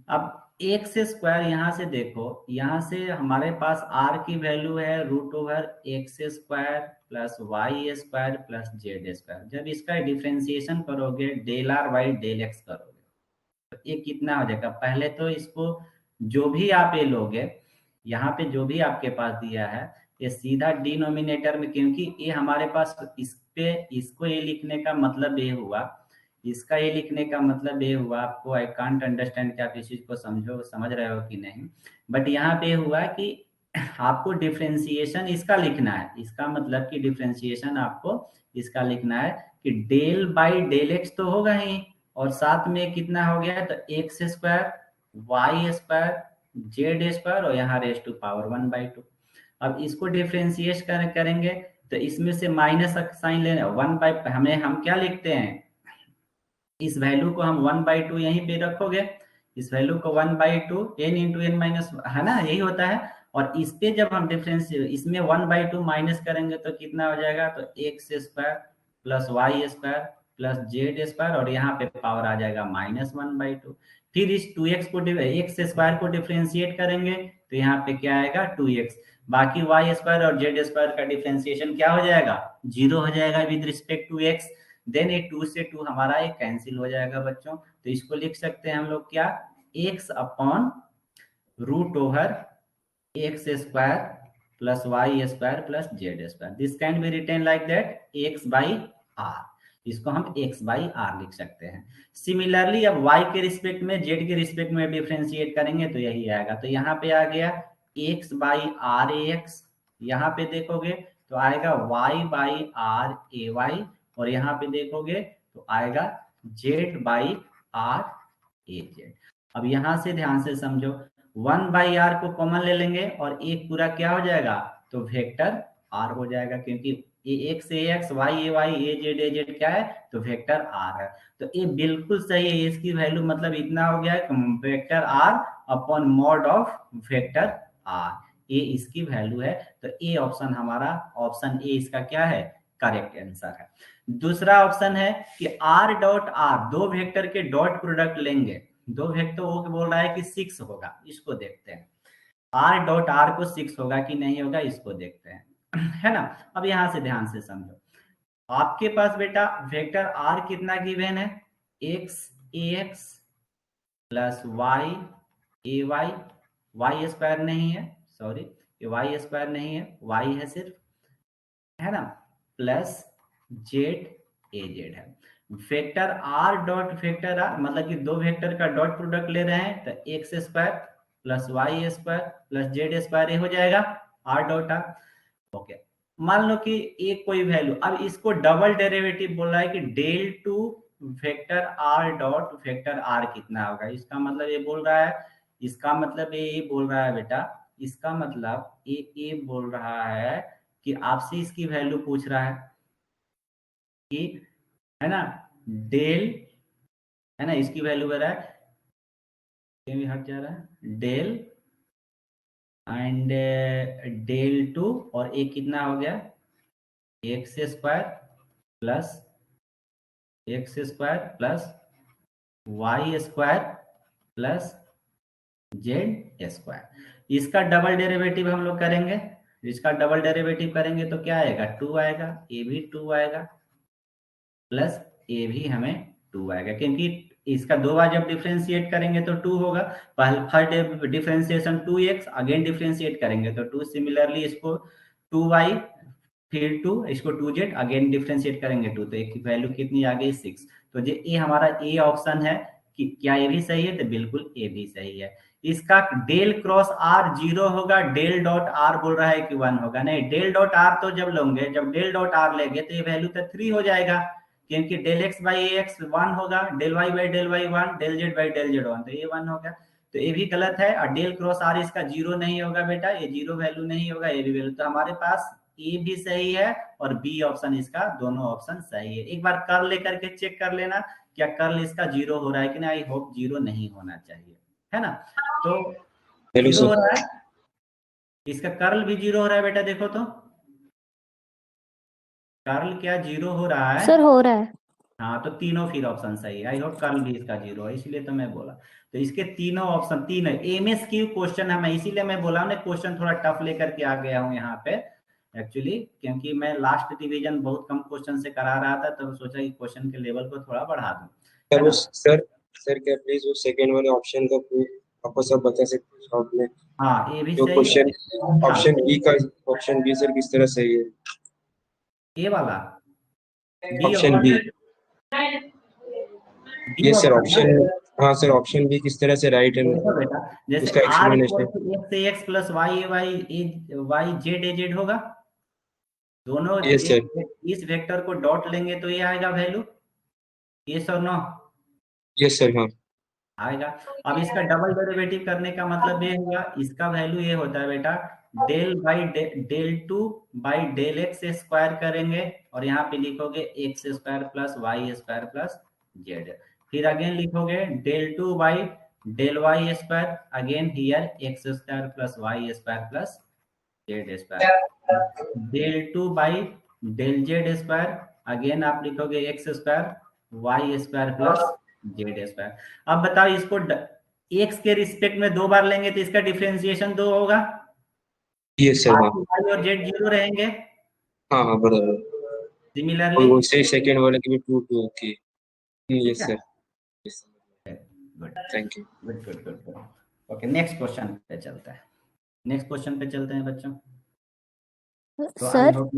अब एक्स स्क्वायर यहाँ से देखो, यहाँ से हमारे पास आर की वैल्यू है root over x square plus y square plus z square. जब इसका डिफ्रेंसिएशन करोगे, del are by del x करोगे, तो ये कितना हो जाएगा? पहले तो इसको जो भी आप ये लोगे, यहाँ पे जो भी आपके पास दिया है, ये सीधा डिनोमिनेटर में, क्योंकि ये हमारे पास इस पे, इसको ये लिखने का मतलब ये हुआ, इसका ये लिखने का मतलब ये हुआ, आपको आई कांट अंडरस्टैंड कि आप इस चीज को समझ रहे हो कि नहीं, बट यहाँ पे हुआ कि आपको डिफ्रेंसिएशन इसका लिखना है। इसका मतलब कि डिफ्रेंसिएशन आपको इसका लिखना है कि डेल बाई डेल एक्स तो होगा ही, और साथ में कितना हो गया? तो x square y square z square, और यहाँ रेस टू पावर 1/2। अब इसको डिफ्रेंशिएट करेंगे तो इसमें से माइनस साइन लेना, 1/, हमें हम क्या लिखते हैं? इस वैल्यू को हम 1/2 यहीं पे रखोगे, इस वैल्यू को 1/2 n इंटू एन माइनस, है ना, यही होता है। और इस पे जब हम डिफरेंस इसमें 1/2 माइनस करेंगे तो कितना हो जाएगा? तो x square plus y square plus z square, और यहाँ पे पावर आ जाएगा -1/2। फिर इस 2x को एक्स स्क्वायर को डिफ्रेंशिएट करेंगे तो यहाँ पे क्या आएगा? 2x। बाकी वाई स्क्वायर और जेड स्क्वायर का डिफ्रेंशिएशन क्या हो जाएगा? 0 हो जाएगा with respect to x. Then ये 2 से 2 हमारा ये कैंसिल हो जाएगा बच्चों। तो इसको लिख सकते हैं हम लोग क्या? x upon root over x square plus y square plus z square. This can be written like that x by r. इसको हम x by r लिख सकते हैं. सिमिलरली अब y के रिस्पेक्ट में z के रिस्पेक्ट में डिफरेंशिएट करेंगे तो यही आएगा. तो यहाँ पे आ गया x by r ax. यहाँ पे देखोगे तो आएगा y by r ay. और यहाँ पे देखोगे तो आएगा z by r az. अब यहाँ से ध्यान से समझो, 1 by r को कॉमन ले लेंगे और एक पूरा क्या हो जाएगा, तो वेक्टर r हो जाएगा, क्योंकि x ax y ay az क्या है, तो वेक्टर r है. तो ये बिल्कुल सही है. इसकी वैल्यू मतलब इतना हो गया vector r upon mod of vector r. ये इसकी वैल्यू है. तो ए ऑप्शन हमारा, ऑप्शन ए इसका क्या है, करेक्ट आंसर है. दूसरा ऑप्शन है कि r डॉट r, दो वेक्टर के डॉट प्रोडक्ट लेंगे. दो वेक्टर वो बोल रहा है कि 6 होगा. इसको देखते हैं r डॉट r को 6 होगा कि नहीं होगा, इसको देखते हैं. है ना. अब यहां से ध्यान से समझो, आपके पास बेटा वेक्टर r कितना गिवन है, x ax plus y ay, y square नहीं है, सॉरी ये y स्क्वायर नहीं है, y है सिर्फ, है ना, प्लस z az है. Vector r dot vector r मतलब कि दो वेक्टर का डॉट प्रोडक्ट ले रहे हैं, तो x square plus y square plus z square हो जाएगा r डॉट r. ओके, मान लो कि एक कोई वैल्यू, अब इसको डबल डेरिवेटिव बोल रहा है कि del two vector r dot vector r कितना होगा. इसका मतलब ये बोल रहा है, इसका मतलब ये बोल रहा है बेटा, इसका मतलब ये बोल रहा है कि आपसे इसकी वैल्यू पूछ रहा है कि, है ना, डेल, है ना, इसकी वैल्यू बता है, भी हट जा रहा है, डेल एंड डेल टू, और एक कितना हो गया, x square plus y square plus z square. इसका डबल डेरिवेटिव हम लोग करेंगे. इसका डबल डेरिवेटिव करेंगे तो क्या आएगा, 2 आएगा, ये भी 2 आएगा, प्लस ये भी हमें 2 आएगा, क्योंकि इसका दो बार जब डिफरेंशिएट करेंगे तो 2 होगा. First differentiation 2x, again differentiate करेंगे तो 2. सिमिलरली इसको 2y फिर 2, इसको 2z, अगेन डिफरेंशिएट करेंगे 2, तो एक वैल्यू कितनी आ गई, 6. तो ये हमारा ए ऑप्शन है. कि क्या ये भी सही है, तो बिल्कुल ये भी सही है. इसका डेल क्रॉस आर 0 होगा, डेल डॉट आर बोल रहा है कि 1 होगा. नहीं, डेल डॉट आर तो जब लेंगे, जब डेल डॉट आर लेंगे तो ये वैल्यू तो 3 हो जाएगा, क्योंकि डेल एक्स बाई एक्स 1 होगा, del y by del y 1, del z by del z 1, तो ये 1 होगा. तो ये भी गलत है. और डेल क्रॉस आर इसका 0 नहीं होगा बेटा, ये 0 वैल्यू नहीं होगा, ये भी वैल्यू. तो हमारे पास ए भी सही है और बी ऑप्शन इसका, दोनों ऑप्शन सही है. एक बार कर्ल लेकर के चेक कर लेना, क्या कर्ल इसका 0 हो रहा है कि नहीं. आई होप 0 नहीं होना चाहिए, है ना. तो 0 हो रहा है, इसका कर्ल भी 0 हो रहा है बेटा, देखो तो कर्ल क्या 0 हो रहा है, सर हो रहा है. हाँ, तो तीनों फिर ऑप्शन सही है. आई होप कर्ल भी इसका 0 है, इसलिए तो मैं बोला. तो इसके तीनों ऑप्शन, तीन है एमएसक्यू क्वेश्चन है. मैं इसीलिए मैं बोला हूँ क्वेश्चन थोड़ा टफ लेकर के आ गया हूँ यहाँ पे एक्चुअली, क्योंकि मैं लास्ट डिवीजन बहुत कम क्वेश्चन से करा रहा था, तो सोचा कि क्वेश्चन के लेवल को थोड़ा बढ़ा दूं. सर क्या प्लीज वो सेकंड वाले ऑप्शन का प्रूफ आपको सब बता सकते हैं शॉर्ट में. हाँ, ये भी जो सही क्वेश्चन है. ऑप्शन बी सर किस तरह सही है, ए वाला ऑप्शन बी. ये सर ऑप्शन, हाँ सर ऑप्शन बी किस तरह से राइट है, बेटा, जैसे उसका r एक्सप्लेनेशन. x से x plus y z a z होगा, दोनों यस सर. इस वेक्टर को डॉट लेंगे तो ये आएगा वैल्यू, यस और नो, यस सर. हाँ आएगा. अब इसका डबल डेरिवेटिव करने का मतलब ये हुआ, इसका वैल्यू ये होता है बेटा, del by del two by del x square करेंगे, और यहाँ पे लिखोगे x square plus y square plus z. फिर अगेन लिखोगे del two by del y square, again here x square plus y square plus z square. Del two by del z square, again आप लिखोगे x square y square plus z square. अब बताओ, इसको x के respect में 2 बार लेंगे तो इसका डिफरेंशिएशन 2 होगा. Yes sir. हाँ वाई और जेड 0 रहेंगे. हाँ हाँ बराबर. सिमिलरली और वैसे सेकंड वाले के भी 2 2. Okay. Yes sir. Good, thank you. Good. Okay, next question पे चलते हैं. नेक्स्ट क्वेश्चन पे चलते हैं बच्चों. तो आई सर होप।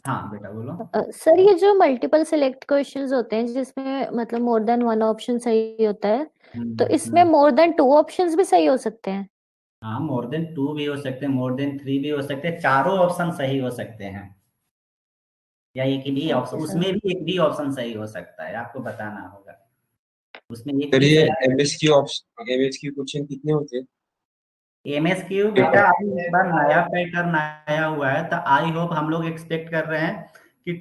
हाँ बेटा बोलो। सर ये जो मल्टीपल सिलेक्ट क्वेश्चंस होते हैं जिसमें मतलब मोर देन वन ऑप्शन सही होता है, तो इसमें मोर देन टू ऑप्शंस भी सही हो सकते हैं? हाँ, मोर देन 2 भी हो सकते हैं, मोर देन 3 भी हो सकते हैं, चारों ऑप्शन सही हो सकते हैं, या एक भी ऑप्शन, ओके सर। उसमें भी एक भी ऑप्शन सही हो सकता है, आपको बताना होगा उसमें एक सर भी ये सही। एमएसक्यू क्वेश्चन कितने होते हैं? एमएसक्यू बेटा अभी इस बार नया पैटर्न आया हुआ है, तो आई होप हम लोग एक्सपेक्ट कर रहे हैं कि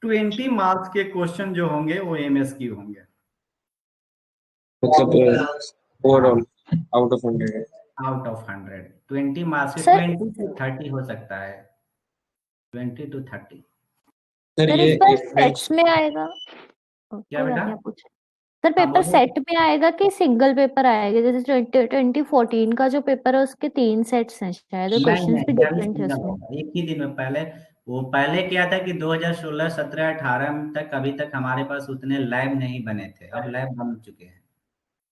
20 मार्क्स के क्वेश्चन जो होंगे वो एमएसक्यू होंगे। मतलब overall out of 100? Out of 100 20 marks के सर 20 to 30 हो सकता है, 20 to 30। सर सर ये इस बार एक बेंच सेट्स में आएगा? क्या कोई बात बेटा? नहीं, आप पूछे। सर हाँ पेपर बोलो। सेट में आएगा कि सिंगल पेपर आएगा? जैसे 2014 का जो पेपर है उसके 3 सेट्स हैं शायद, और नहीं क्वेश्चंस भी नहीं, अभी डिफरेंट है सिंगल उसमें। होगा एक ही दिन में। पहले क्या था कि 2016 17 18 तक अभी तक हमारे पास उतने लैब नहीं बने थे, अब लैब बन चुके हैं,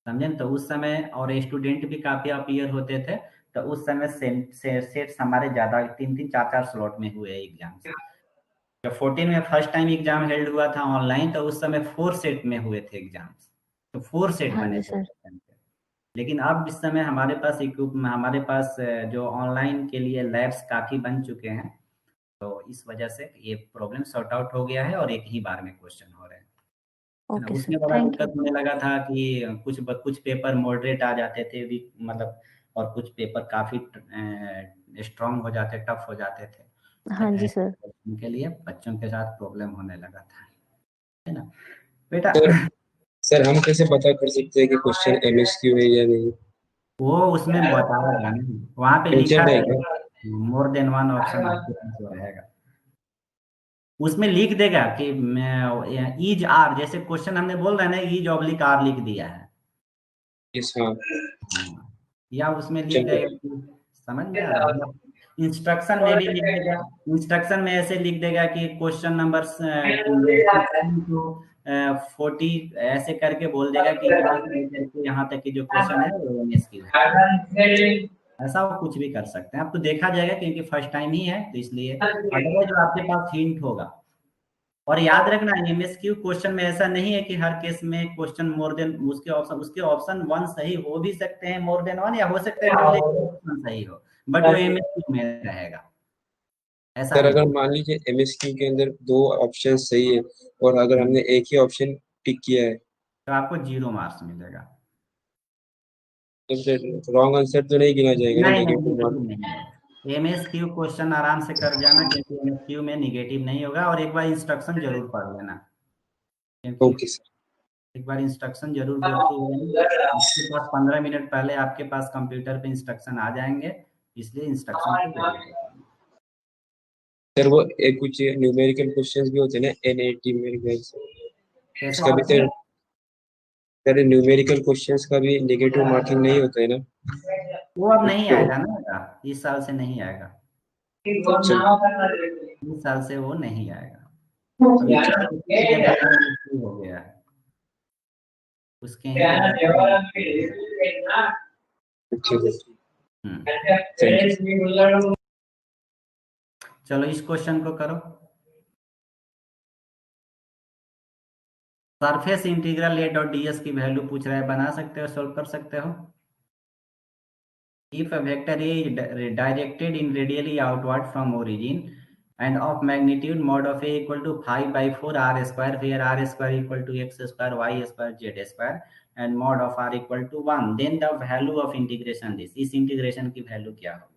समझे न? तो उस समय और स्टूडेंट भी काफी अपीयर होते थे, तो उस समय सेट्स हमारे ज्यादा 3 3 4 4 स्लॉट में हुए एग्जाम। जब 14 में फर्स्ट टाइम एग्जाम हेल्ड हुआ था ऑनलाइन, तो उस समय 4 सेट में हुए थे एग्जाम्स, तो 4 सेट हाँ बने जी थे सर। उस टाइम पे। लेकिन अब इस समय हमारे पास जो ऑनलाइन के लिए लैब्स काफी बन चुके हैं, तो इस वजह से ये प्रॉब्लम सॉर्ट आउट हो गया है और एक ही बार में क्वेश्चन हो रहे हैं, है ना? ओके सर, उसमें बड़ा थैंक दिक्कत यू। होने लगा था कि कुछ पेपर मॉडरेट आ जाते थे मतलब, और कुछ पेपर काफी स्ट्रांग हो जाते, टफ हो जाते थे, हाँ जी सर। उनके लिए बच्चों के साथ प्रॉब्लम होने लगा था, है ना बेटा? सर सर हम कैसे पता कर सकते हैं कि क्वेश्चन एमएसक्यू है या नहीं? वो उसमें बताएगा नहीं, वहां पे लिखा मेंशन है क्या? रहेगा मोर देन वन ऑप्शन आपके पास रहेगा, उसमें लिख देगा कि ईज आर, जैसे क्वेश्चन हमने बोल रहे हैं ना, ईज ऑब्लिक आर लिख दिया है। यस हाँ। हाँ, या उसमें लिख चलिए। देगा कि, समझ में आ रहा है? इंस्ट्रक्शन में भी लिख देगा, इंस्ट्रक्शन में ऐसे लिख देगा कि क्वेश्चन नंबर 16 to 40 ऐसे करके बोल देगा कि यहाँ से लेकर के यहाँ तक की जो क्वेश्चन है वो एमएसक्यू है। ऐसा वो कुछ भी कर सकते हैं, अब तो देखा जाएगा क्योंकि फर्स्ट टाइम ही है, तो इसलिए अदरवाइज जो आपके पास हिंट होगा। और याद रखना एमएसक्यू क्वेश्चन में ऐसा नहीं है कि हर केस में क्वेश्चन मोर देन उसके ऑप्शन वन सही हो भी सकते हैं, मोर देन वन, या हो सकता है केवल एक ऑप्शन सही हो, बट वो एमएसक्यू में रहेगा, ऐसा सर नहीं अगर होगा। मान लीजिए एमएसक्यू के अंदर दो ऑप्शन सही है और अगर हमने एक ही ऑप्शन टिक किया है, तो आपको 0 मार्क्स मिलेगा। तो फिर रॉन्ग आंसर तो नहीं गिना जाएगा ना, नहीं नहीं, नेगेटिव नेगेटिव मार्क? नहीं होगा, एमएसक्यू क्वेश्चन आराम से कर जाना, क्योंकि एमएसक्यू में निगेटिव नहीं होगा। और एक बार इंस्ट्रक्शन जरूर पढ़ लेना, क्योंकि ओके सर। एक बार इंस्ट्रक्शन जरूर गो थ्रू लेना। आपके पास 15 मिनट पहले आपके पास कंप्यूटर पे इंस्ट्रक्शन आ जाएंगे, इसलिए इंस्ट्रक्शन को जरूर देखना। सर वो एक कुछ न्यूमेरिकल क्वेश्चंस भी होते हैं ना एनएटी मेरे ख्याल से, कैसे उसका भी कैसे? सर न्यूमेरिकल क्वेश्चंस का भी नेगेटिव मार्किंग नहीं होता है ना? वो अब नहीं आएगा ना बेटा, इस साल से नहीं आएगा, इस साल से वो नहीं आएगा। अब इस साल उसकी जगह पे हो गया है, उसके ही जगह अच्छा सर। हम्म। Thank you. चलो इस क्वेश्चन को करो। सरफेस इंटीग्रल ए डॉट ds की वैल्यू पूछ रहा है, बना सकते हो, सोल्व कर सकते हो। If a vector A is directed in radially outward from origin and of magnitude mod of A equal to 5/4 r square, where r square equal to x square y square z square and mod of r equal to 1, then the value of integration this, इस integration की value क्या होगी?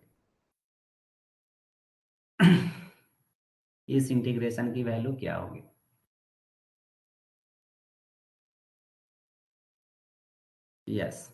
इस integration की value क्या होगी? Yes.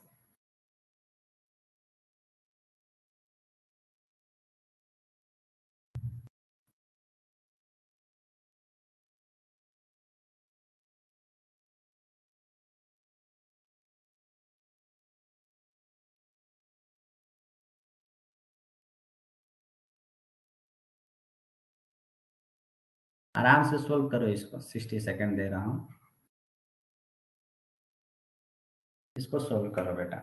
आराम से सोल्व करो इसको, 60 सेकंड दे रहा हूं, इसको सोल्व करो बेटा।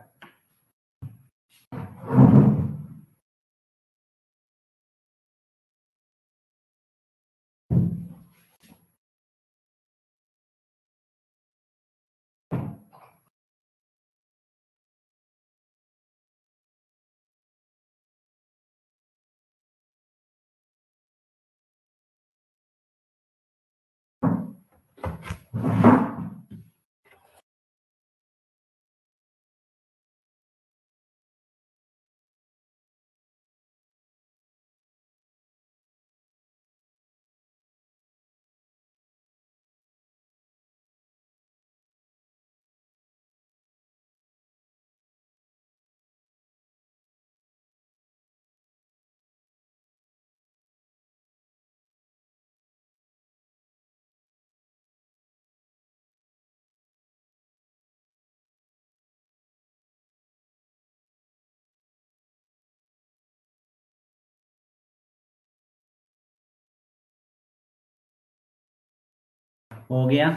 हो गया?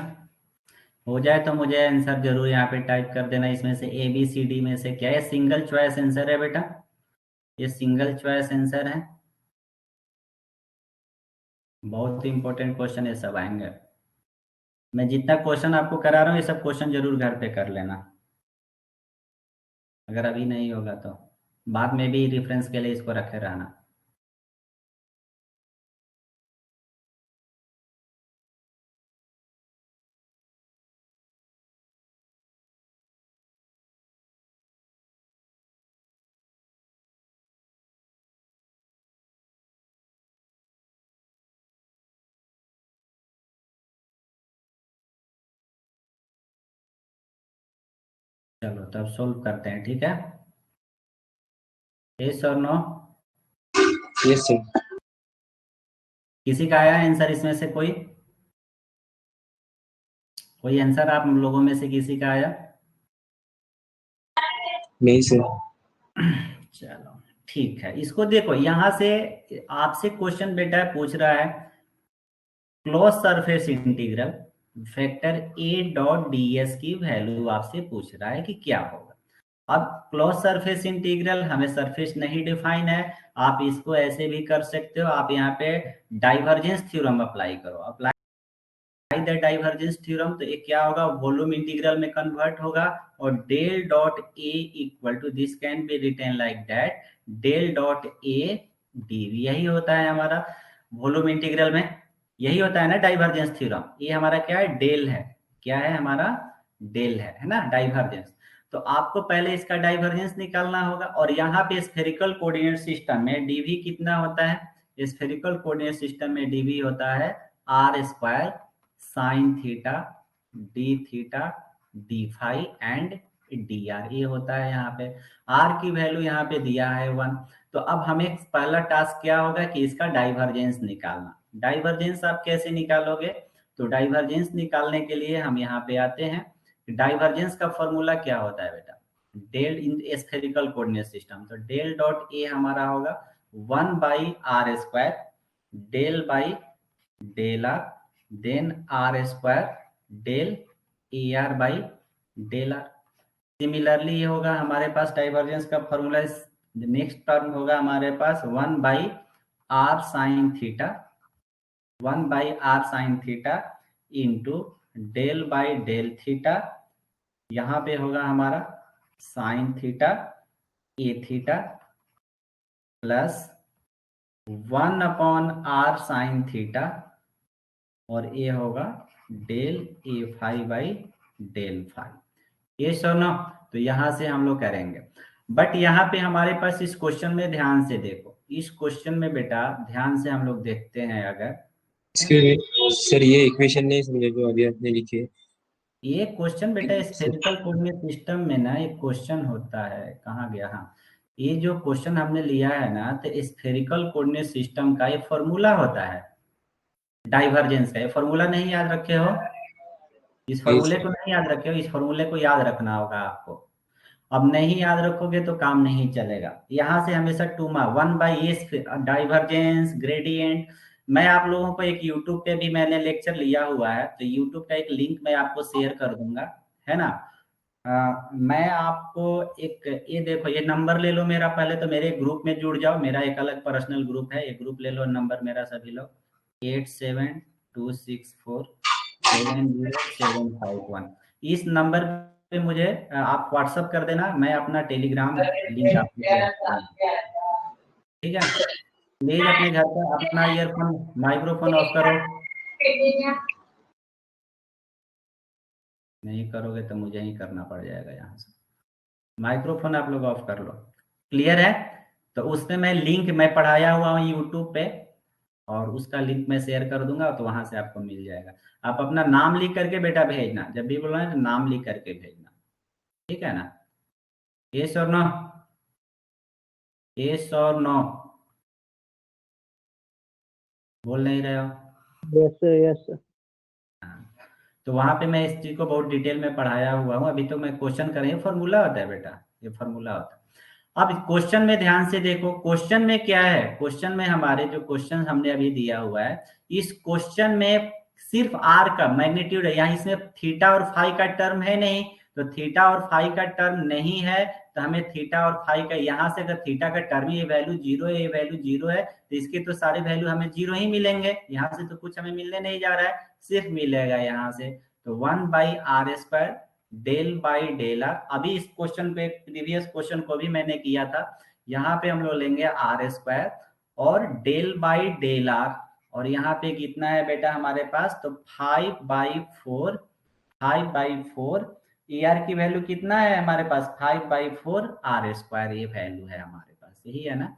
हो जाए तो मुझे आंसर जरूर यहाँ पे टाइप कर देना। इसमें से ABCD में से क्या है? सिंगल चॉइस आंसर है बेटा, ये सिंगल चॉइस आंसर है। बहुत इंपॉर्टेंट क्वेश्चन ये सब आएंगे। मैं जितना क्वेश्चन आपको करा रहा हूँ ये सब क्वेश्चन जरूर घर पे कर लेना, अगर अभी नहीं होगा तो बाद में भी रेफरेंस के लिए इसको रखे रहना। चलो तब सोल्व करते हैं, ठीक है? यस और नो? Yes sir. किसी का आया आंसर इसमें से? कोई आंसर आप लोगों में से किसी का आया? नहीं सर। चलो ठीक है, इसको देखो यहाँ से आपसे क्वेश्चन बेटा पूछ रहा है close surface integral vector A.ds की वैल्यू आपसे पूछ रहा है कि क्या होगा। अब क्लोज सरफेस इंटीग्रल, हमें सरफेस नहीं डिफाइन है, आप इसको ऐसे भी कर सकते हो। आप यहाँ पे डाइवर्जेंस थ्योरम अप्लाई करो, अप्लाई द डाइवर्जेंस थ्योरम, तो ये क्या होगा? वॉल्यूम इंटीग्रल में कन्वर्ट होगा और del dot A equal to this can be written like that del dot A dv. यही होता है हमारा वॉल्यूम इंटीग्रल में, यही होता है ना डाइवर्जेंस थ्योरम। ये हमारा क्या है? डेल है। क्या है हमारा? डेल है ना, डाइवर्जेंस। तो आपको पहले इसका डाइवर्जेंस निकालना होगा। और यहाँ पे स्फेरिकल कोऑर्डिनेट सिस्टम में डीवी कितना होता है? स्फेरिकल कोऑर्डिनेट सिस्टम में डीवी होता है r square sine theta d theta d phi and d r. ये होता है यहाँ पे। आर की वैल्यू यहाँ पे दिया है 1। तो अब हमें पहला टास्क क्या होगा कि इसका डाइवर्जेंस निकालना। डाइवर्जेंस आप कैसे निकालोगे? तो डाइवर्जेंस निकालने के लिए हम यहाँ पे आते हैं। डाइवर्जेंस का फॉर्मूला क्या होता है बेटा? Del in spherical coordinate system, तो डेल डॉट ए हमारा होगा 1 by r square del by del r then r square del A r by del r. Similarly ये होगा हमारे पास डाइवर्जेंस का फॉर्मूला। नेक्स्ट टर्म होगा हमारे पास 1 by r sine theta, 1 by r sine theta into del by del theta, यहाँ पे होगा हमारा sine theta A theta plus 1 upon r sine theta और ये होगा del A phi by del phi. ये सुनो, तो यहां से हम लोग करेंगे। बट यहाँ पे हमारे पास इस क्वेश्चन में ध्यान से देखो, इस क्वेश्चन में बेटा ध्यान से हम लोग देखते हैं। अगर सर ये इक्वेशन नहीं समझे जो अभी आपने लिखी है। ये क्वेश्चन बेटा स्फेरिकल कोऑर्डिनेट सिस्टम में ना एक क्वेश्चन होता है, कहाँ गया? हाँ, ये जो क्वेश्चन हमने लिया है ना, तो स्फेरिकल कोऑर्डिनेट सिस्टम का ये फॉर्मूला होता है डाइवर्जेंस का। ये फॉर्मूला नहीं याद रखे हो? इस फॉर्मूले को नहीं याद रखे हो? इस फॉर्मूले को याद रखना होगा आपको। अब नहीं याद रखोगे तो काम नहीं चलेगा। यहाँ से हमेशा टूमा 1 बाई ए डाइवर्जेंस ग्रेडियंट। मैं आप लोगों को एक यूट्यूब पे भी मैंने लेक्चर लिया हुआ है, तो यूट्यूब का एक लिंक मैं आपको शेयर कर दूंगा, है ना? मैं आपको एक, ये देखो ये नंबर ले लो मेरा, पहले तो मेरे ग्रुप में जुड़ जाओ। मेरा एक अलग पर्सनल ग्रुप है, ये ग्रुप ले लो, नंबर मेरा सभी लोग 8726470751। इस नंबर पे मुझे आप व्हाट्सअप कर देना, मैं अपना टेलीग्राम लिंक आपको शेयर करूंगा, ठीक है? प्लीज अपने घर पर अपना ईयरफोन माइक्रोफोन ऑफ करो। नहीं करोगे तो मुझे ही करना पड़ जाएगा यहाँ से। माइक्रोफोन आप लोग ऑफ कर लो। क्लियर है? तो उसमें मैं लिंक मैं पढ़ाया हुआ हूँ यूट्यूब पे, और उसका लिंक मैं शेयर कर दूंगा, तो वहां से आपको मिल जाएगा। आप अपना नाम लिख करके बेटा भेजना, जब भी बोलना है तो नाम लिख करके भेजना, ठीक है ना? यस और नो? यस और नो? बोल नहीं रहे हो? Yes sir, yes sir. तो वहां पे मैं इस चीज को बहुत डिटेल में पढ़ाया हुआ हूँ। अभी तो मैं क्वेश्चन कर रही हूँ, फॉर्मूला होता है बेटा, ये फॉर्मूला होता है। अब क्वेश्चन में ध्यान से देखो, क्वेश्चन में क्या है? क्वेश्चन में हमारे जो क्वेश्चन हमने अभी दिया हुआ है, इस क्वेश्चन में सिर्फ आर का मैग्नीट्यूड है, यहाँ इसमें थीटा और फाई का टर्म है नहीं, तो थीटा और फाई का टर्म नहीं है, तो हमें थीटा और फाई का, यहाँ से अगर थीटा का टर्म ये वैल्यू जीरो है, ये वैल्यू जीरो है, तो इसके तो सारे वैल्यू हमें जीरो ही मिलेंगे। यहाँ से तो कुछ हमें मिलने नहीं जा रहा है, सिर्फ मिलेगा यहाँ से। तो 1/r² del by del are. अभी इस क्वेश्चन पे, प्रीवियस क्वेश्चन को भी मैंने किया था, यहाँ पे हम लोग लेंगे r² और डेल बाई डेल आर, और यहाँ पे कितना है बेटा हमारे पास? तो 5/4, 5/4 ER की वैल्यू कितना है हमारे पास? 5/4 r², ये वैल्यू है हमारे पास, यही है ना?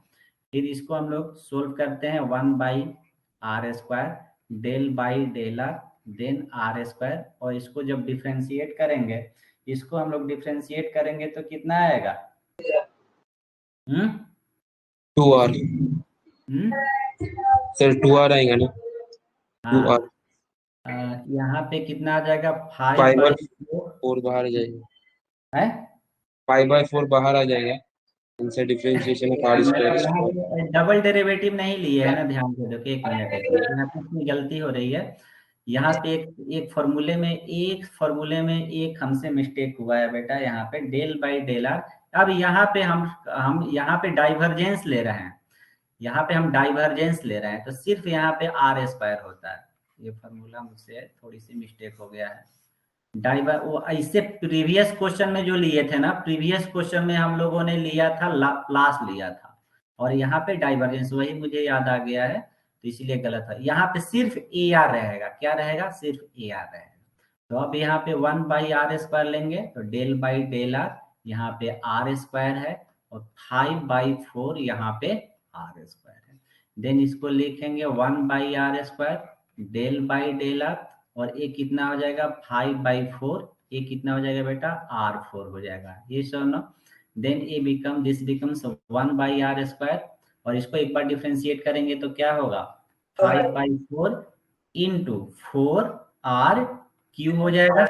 फिर इसको हम लोग सोल्व करते हैं, 1/r² del by del r then r², और इसको जब डिफ्रेंशिएट करेंगे, इसको हम लोग डिफ्रेंशिएट करेंगे तो कितना आएगा? 2r सर, 2r आएगा ना? 2r यहाँ पे कितना आ जाएगा? 5/4 बाहर आ जाएगा, है 5/4 बाहर आ जाएगा। इनसे differentiation of r²। Double derivative नहीं लिए है ना, ध्यान से देखो, एक मिनट यहाँ पे इतनी गलती हो रही है। यहाँ पे एक फॉर्मूले में एक हमसे मिस्टेक हुआ है बेटा, यहाँ पे डेल बाई डेल आर। अब यहाँ पे हम यहाँ पे डाइवर्जेंस ले रहे हैं, यहाँ पे हम डाइवर्जेंस ले रहे हैं, तो सिर्फ यहाँ पे r² होता है। ये फॉर्मूला मुझसे थोड़ी सी मिस्टेक हो गया है। वो ऐसे प्रीवियस क्वेश्चन में जो लिए थे ना, प्रीवियस क्वेश्चन में हम लोगों ने लिया था लाप्लास लिया था, और यहाँ पे डाइवर्जेंस, वही मुझे याद आ गया है, तो इसलिए गलत है। यहाँ पे सिर्फ AR रहेगा, क्या रहेगा? सिर्फ AR रहेगा। तो अब यहाँ पे 1/r² लेंगे, तो डेल बाई डेल आर, यहाँ पे r² है, और 5/4 यहाँ पे r² है। देन इसको लिखेंगे 1/r² del by del are, और ये कितना हो जाएगा? 5/4, ये कितना हो जाएगा बेटा? r4 हो जाएगा, ये सुनो। देन ये दिस बिकम्स 1/r², और इसको एक बार डिफरेंशिएट करेंगे तो क्या होगा? 5/4 इंटू 4r³ हो जाएगा,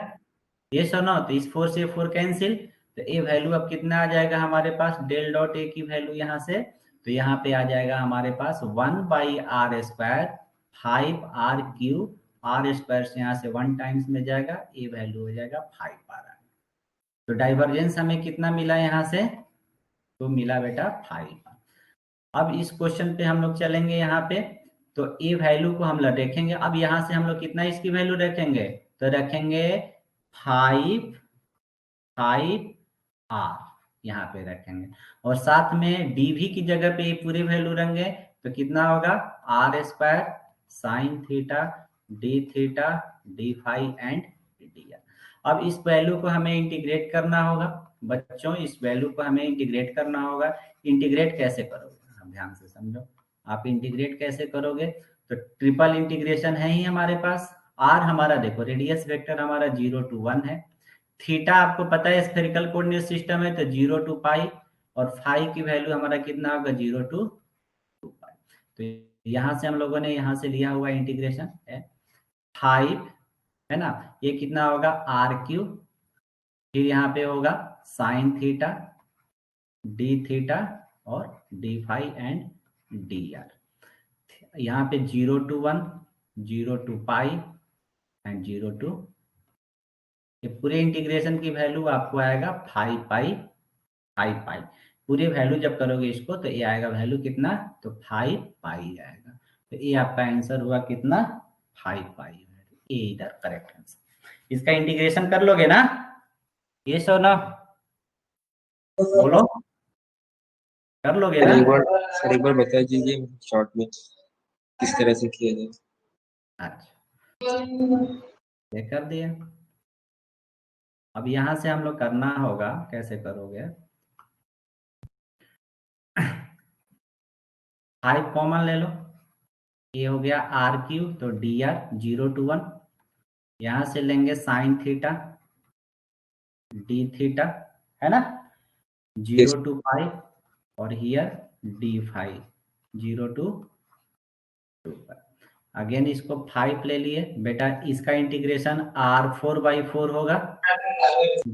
ये सुनो। तो इस 4 से 4 कैंसिल, तो ये वैल्यू अब कितना आ जाएगा हमारे पास? डेल डॉट ए की वैल्यू यहाँ से, तो यहाँ पे आ जाएगा हमारे पास 1/r², 5r³, r² से यहाँ से 1 टाइम्स में जाएगा, ये वैल्यू हो जाएगा 5r। तो डाइवर्जेंस हमें कितना मिला यहाँ से? तो मिला बेटा 5r। अब इस क्वेश्चन पे हम लोग चलेंगे यहाँ पे, तो ए वैल्यू को हम लोग देखेंगे। अब यहाँ से हम लोग कितना इसकी वैल्यू रखेंगे? तो रखेंगे 5r यहाँ पे रखेंगे, और साथ में dv की जगह पे ये पूरे वैल्यू रहेंगे, तो कितना होगा? r² sine theta d theta d phi and d r. अब इस वैल्यू को हमें इंटीग्रेट करना होगा बच्चों, इस वैल्यू को हमें इंटीग्रेट करना होगा। इंटीग्रेट कैसे करोगे? हम ध्यान से समझो, आप इंटीग्रेट कैसे करोगे? तो ट्रिपल इंटीग्रेशन है ही हमारे पास। r हमारा देखो रेडियस वेक्टर हमारा 0 to 1 है, थीटा आपको पता है स्फेरिकल कोऑर्डिनेट सिस्टम है, तो 0 to पाई, और फाई की वैल्यू हमारा कितना होगा? 0 to 2π। तो यहाँ से हम लोगों ने यहाँ से लिया हुआ इंटीग्रेशन है 5, है ना? ये कितना होगा? r³, फिर यहाँ पे होगा साइन थीटा डी थीटा और d phi and d r. यहाँ पे 0 to 1, 0 to pi and 0 to, ये पूरे इंटीग्रेशन की वैल्यू आपको आएगा 5π। पूरे वैल्यू जब करोगे इसको, तो ये आएगा वैल्यू कितना? तो 5π आएगा। तो ये आपका आंसर हुआ कितना? 5π। ये इधर करेक्ट आंसर। इसका इंटीग्रेशन कर लोगे ना? ये सो ना, बोलो, कर लोगे ना? एक बार बता दीजिए शॉर्ट में किस तरह से किया जाए। अच्छा, ये कर दिया। अब यहाँ से हम लोग करना होगा, कैसे करोगे, 5 कॉमन ले लो, ये हो गया r3, तो dr 0 to 1, यहाँ से लेंगे साइन थीटा d थीटा, है ना, 0 to 5, और हियर d5 0 to 2। अगेन इसको 5 ले लिए बेटा, इसका इंटीग्रेशन r4/4 होगा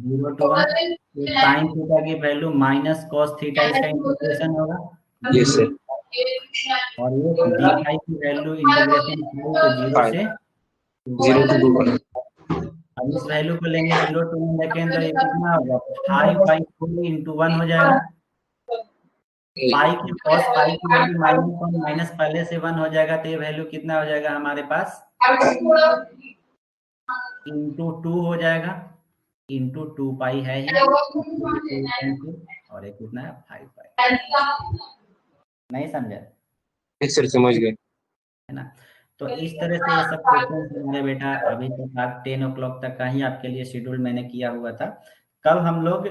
0 to 1, साइन थीटा की वैल्यू माइनस कॉस थीटा, इसका इंटीग्रेशन होगा, यस सर, और ये d5 की वैल्यू इंटीग्रेशन तो 0 से 0 to 2। अब इस वैल्यू को लेंगे 0 to 1 लेके, तो ये कितना होगा 5/4 into 1 हो जाएगा, पाई की कॉस पाई की वैल्यू माइनस पहले से 1 हो जाएगा, तो ये वैल्यू कितना हो जाएगा हमारे पास इंटू 2 हो जाएगा, इंटू 2 पाई है ही, और एक कितना है 5 पाई। नहीं समझे? सर समझ गए, है ना। तो इस तरह से ये सब क्वेश्चन होंगे बेटा। अभी तक आप 10 o'clock तक का ही आपके लिए शेड्यूल मैंने किया हुआ था। कल हम लोग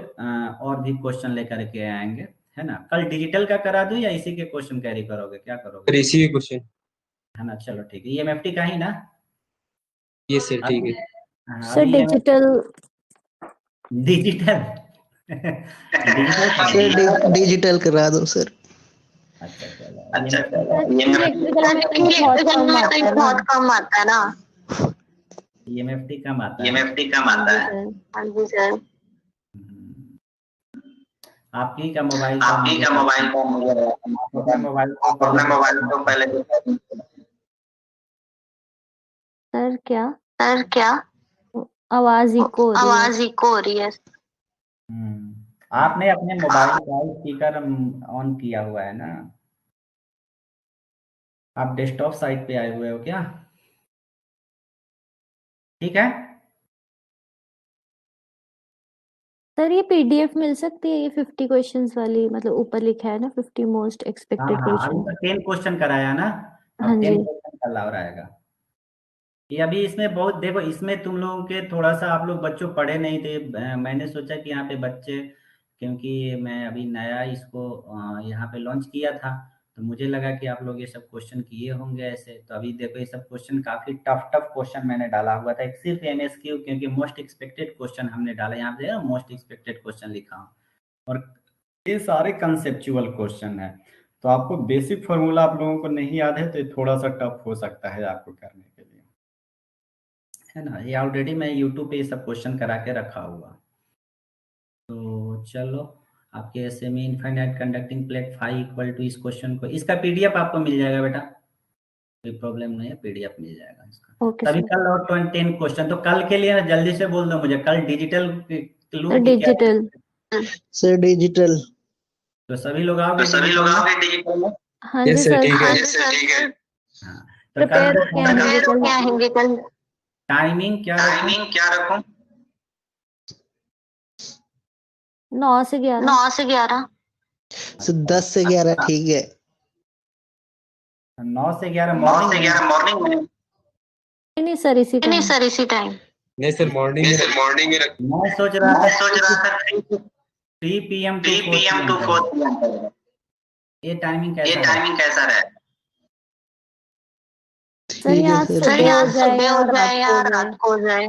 और भी क्वेश्चन लेकर के आएंगे, है ना। कल डिजिटल का करा दूं या इसी के क्वेश्चन कैरी करोगे, क्या करोगे? सर इसी के क्वेश्चन, है ना, चलो ठीक है। EMFT का ही ना? ये सर ठीक है। हाँ, सर अभी डिजिटल डिजिटल सर डिजिटल करा दो सर। अच्छा चलो। इलेक्ट्रिकल में बहुत कम आता है ना। EMFT कम आता है। EMFT कम आता है। हाँ जी सर। आपकी का मोबाइल को मुझे अपना मोबाइल को पहले सर क्या आवाज इको हो रही है। आपने अपने मोबाइल का स्पीकर ऑन किया हुआ है ना? आप डेस्कटॉप साइट पे आए हुए हो क्या? ठीक है सर ये PDF मिल सकती है, ये 50 क्वेश्चंस वाली, मतलब ऊपर लिखा है ना 50 मोस्ट एक्सपेक्टेड अभी क्वेश्चन। तो 10 क्वेश्चन कराया ना, हाँ अब जी। 10 क्वेश्चन कल और आएगा। ये अभी इसमें बहुत देखो, इसमें तुम लोगों के थोड़ा सा आप लोग बच्चों पढ़े नहीं थे। मैंने सोचा कि यहाँ पे बच्चे, क्योंकि मैं अभी नया इसको यहाँ पे लॉन्च किया था, तो मुझे लगा कि आप लोग ये सब क्वेश्चन किए होंगे ऐसे। तो अभी देखो ये सब क्वेश्चन काफी टफ क्वेश्चन मैंने डाला हुआ था, एक सिर्फ MSQ, क्योंकि मोस्ट एक्सपेक्टेड क्वेश्चन हमने डाला। यहाँ पे मोस्ट एक्सपेक्टेड क्वेश्चन लिखा हूँ, और ये सारे कंसेप्चुअल क्वेश्चन है। तो आपको बेसिक फॉर्मूला आप लोगों को नहीं याद है, तो ये थोड़ा सा टफ हो सकता है आपको करने के लिए, है ना। ये ऑलरेडी मैं YouTube पे ये सब क्वेश्चन करा के रखा हुआ। तो चलो, आपके semi infinite conducting plate phi equal to, इस क्वेश्चन को, इसका PDF आपको मिल जाएगा बेटा, कोई प्रॉब्लम नहीं है, PDF मिल जाएगा इसका। ओके तभी सर। कल और 10 क्वेश्चन, तो कल के लिए जल्दी से बोल दो मुझे, कल डिजिटल डिजिटल सर डिजिटल। तो सभी लोग आओगे? डिजिटल में। हाँ जी यस सर सर। ठीक है। ठीक है। हाँ, तो प्रिपेयर कल क्या है कल? टाइमिंग क्या रखूं? 9 से 11। सर 10 से 11 ठीक है। 9 से 11 मॉर्निंग में। नहीं सर इसी टाइम। नहीं सर मॉर्निंग में रख। मैं सोच रहा था 3 PM to 4 PM। ये टाइमिंग कैसा रहे? सर यहाँ सुबह हो जाए या रात को हो जाए।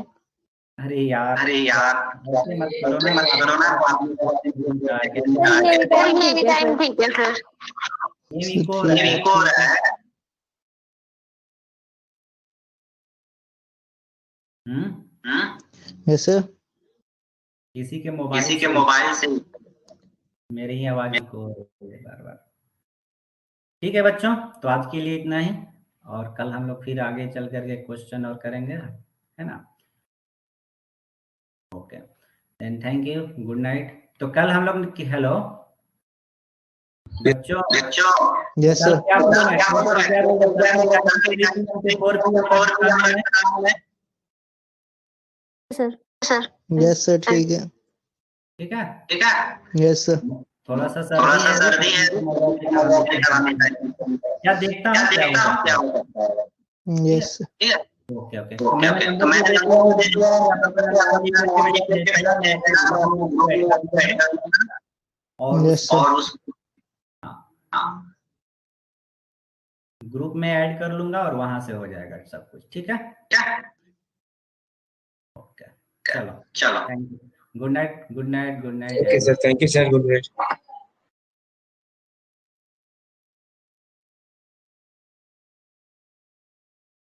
अरे यार ऐसे मत करो ना, नहीं टाइम ठीक है सर। ये वीक हो रहा है। Yes sir. किसी के मोबाइल से मेरी ही आवाज को बार। ठीक है बच्चों, तो आज के लिए इतना ही, और कल हम लोग फिर आगे चल करके क्वेश्चन और करेंगे, है ना। Okay then, thank you, good night. तो कल हम लोग हेलो बच्चों। Yes sir. Sir yes sir ठीक है। ठीक है यस सर। थोड़ा सा सर्दी है, क्या देखता हूँ क्या होगा। Yes sir. Okay okay okay okay तो मैं और यस सर। और उस ग्रुप में ऐड कर लूंगा और वहां से हो जाएगा सब कुछ, ठीक है? क्या ओके चलो चलो thank you, good night good night good night. Okay, sir. Thank you, sir. Good night.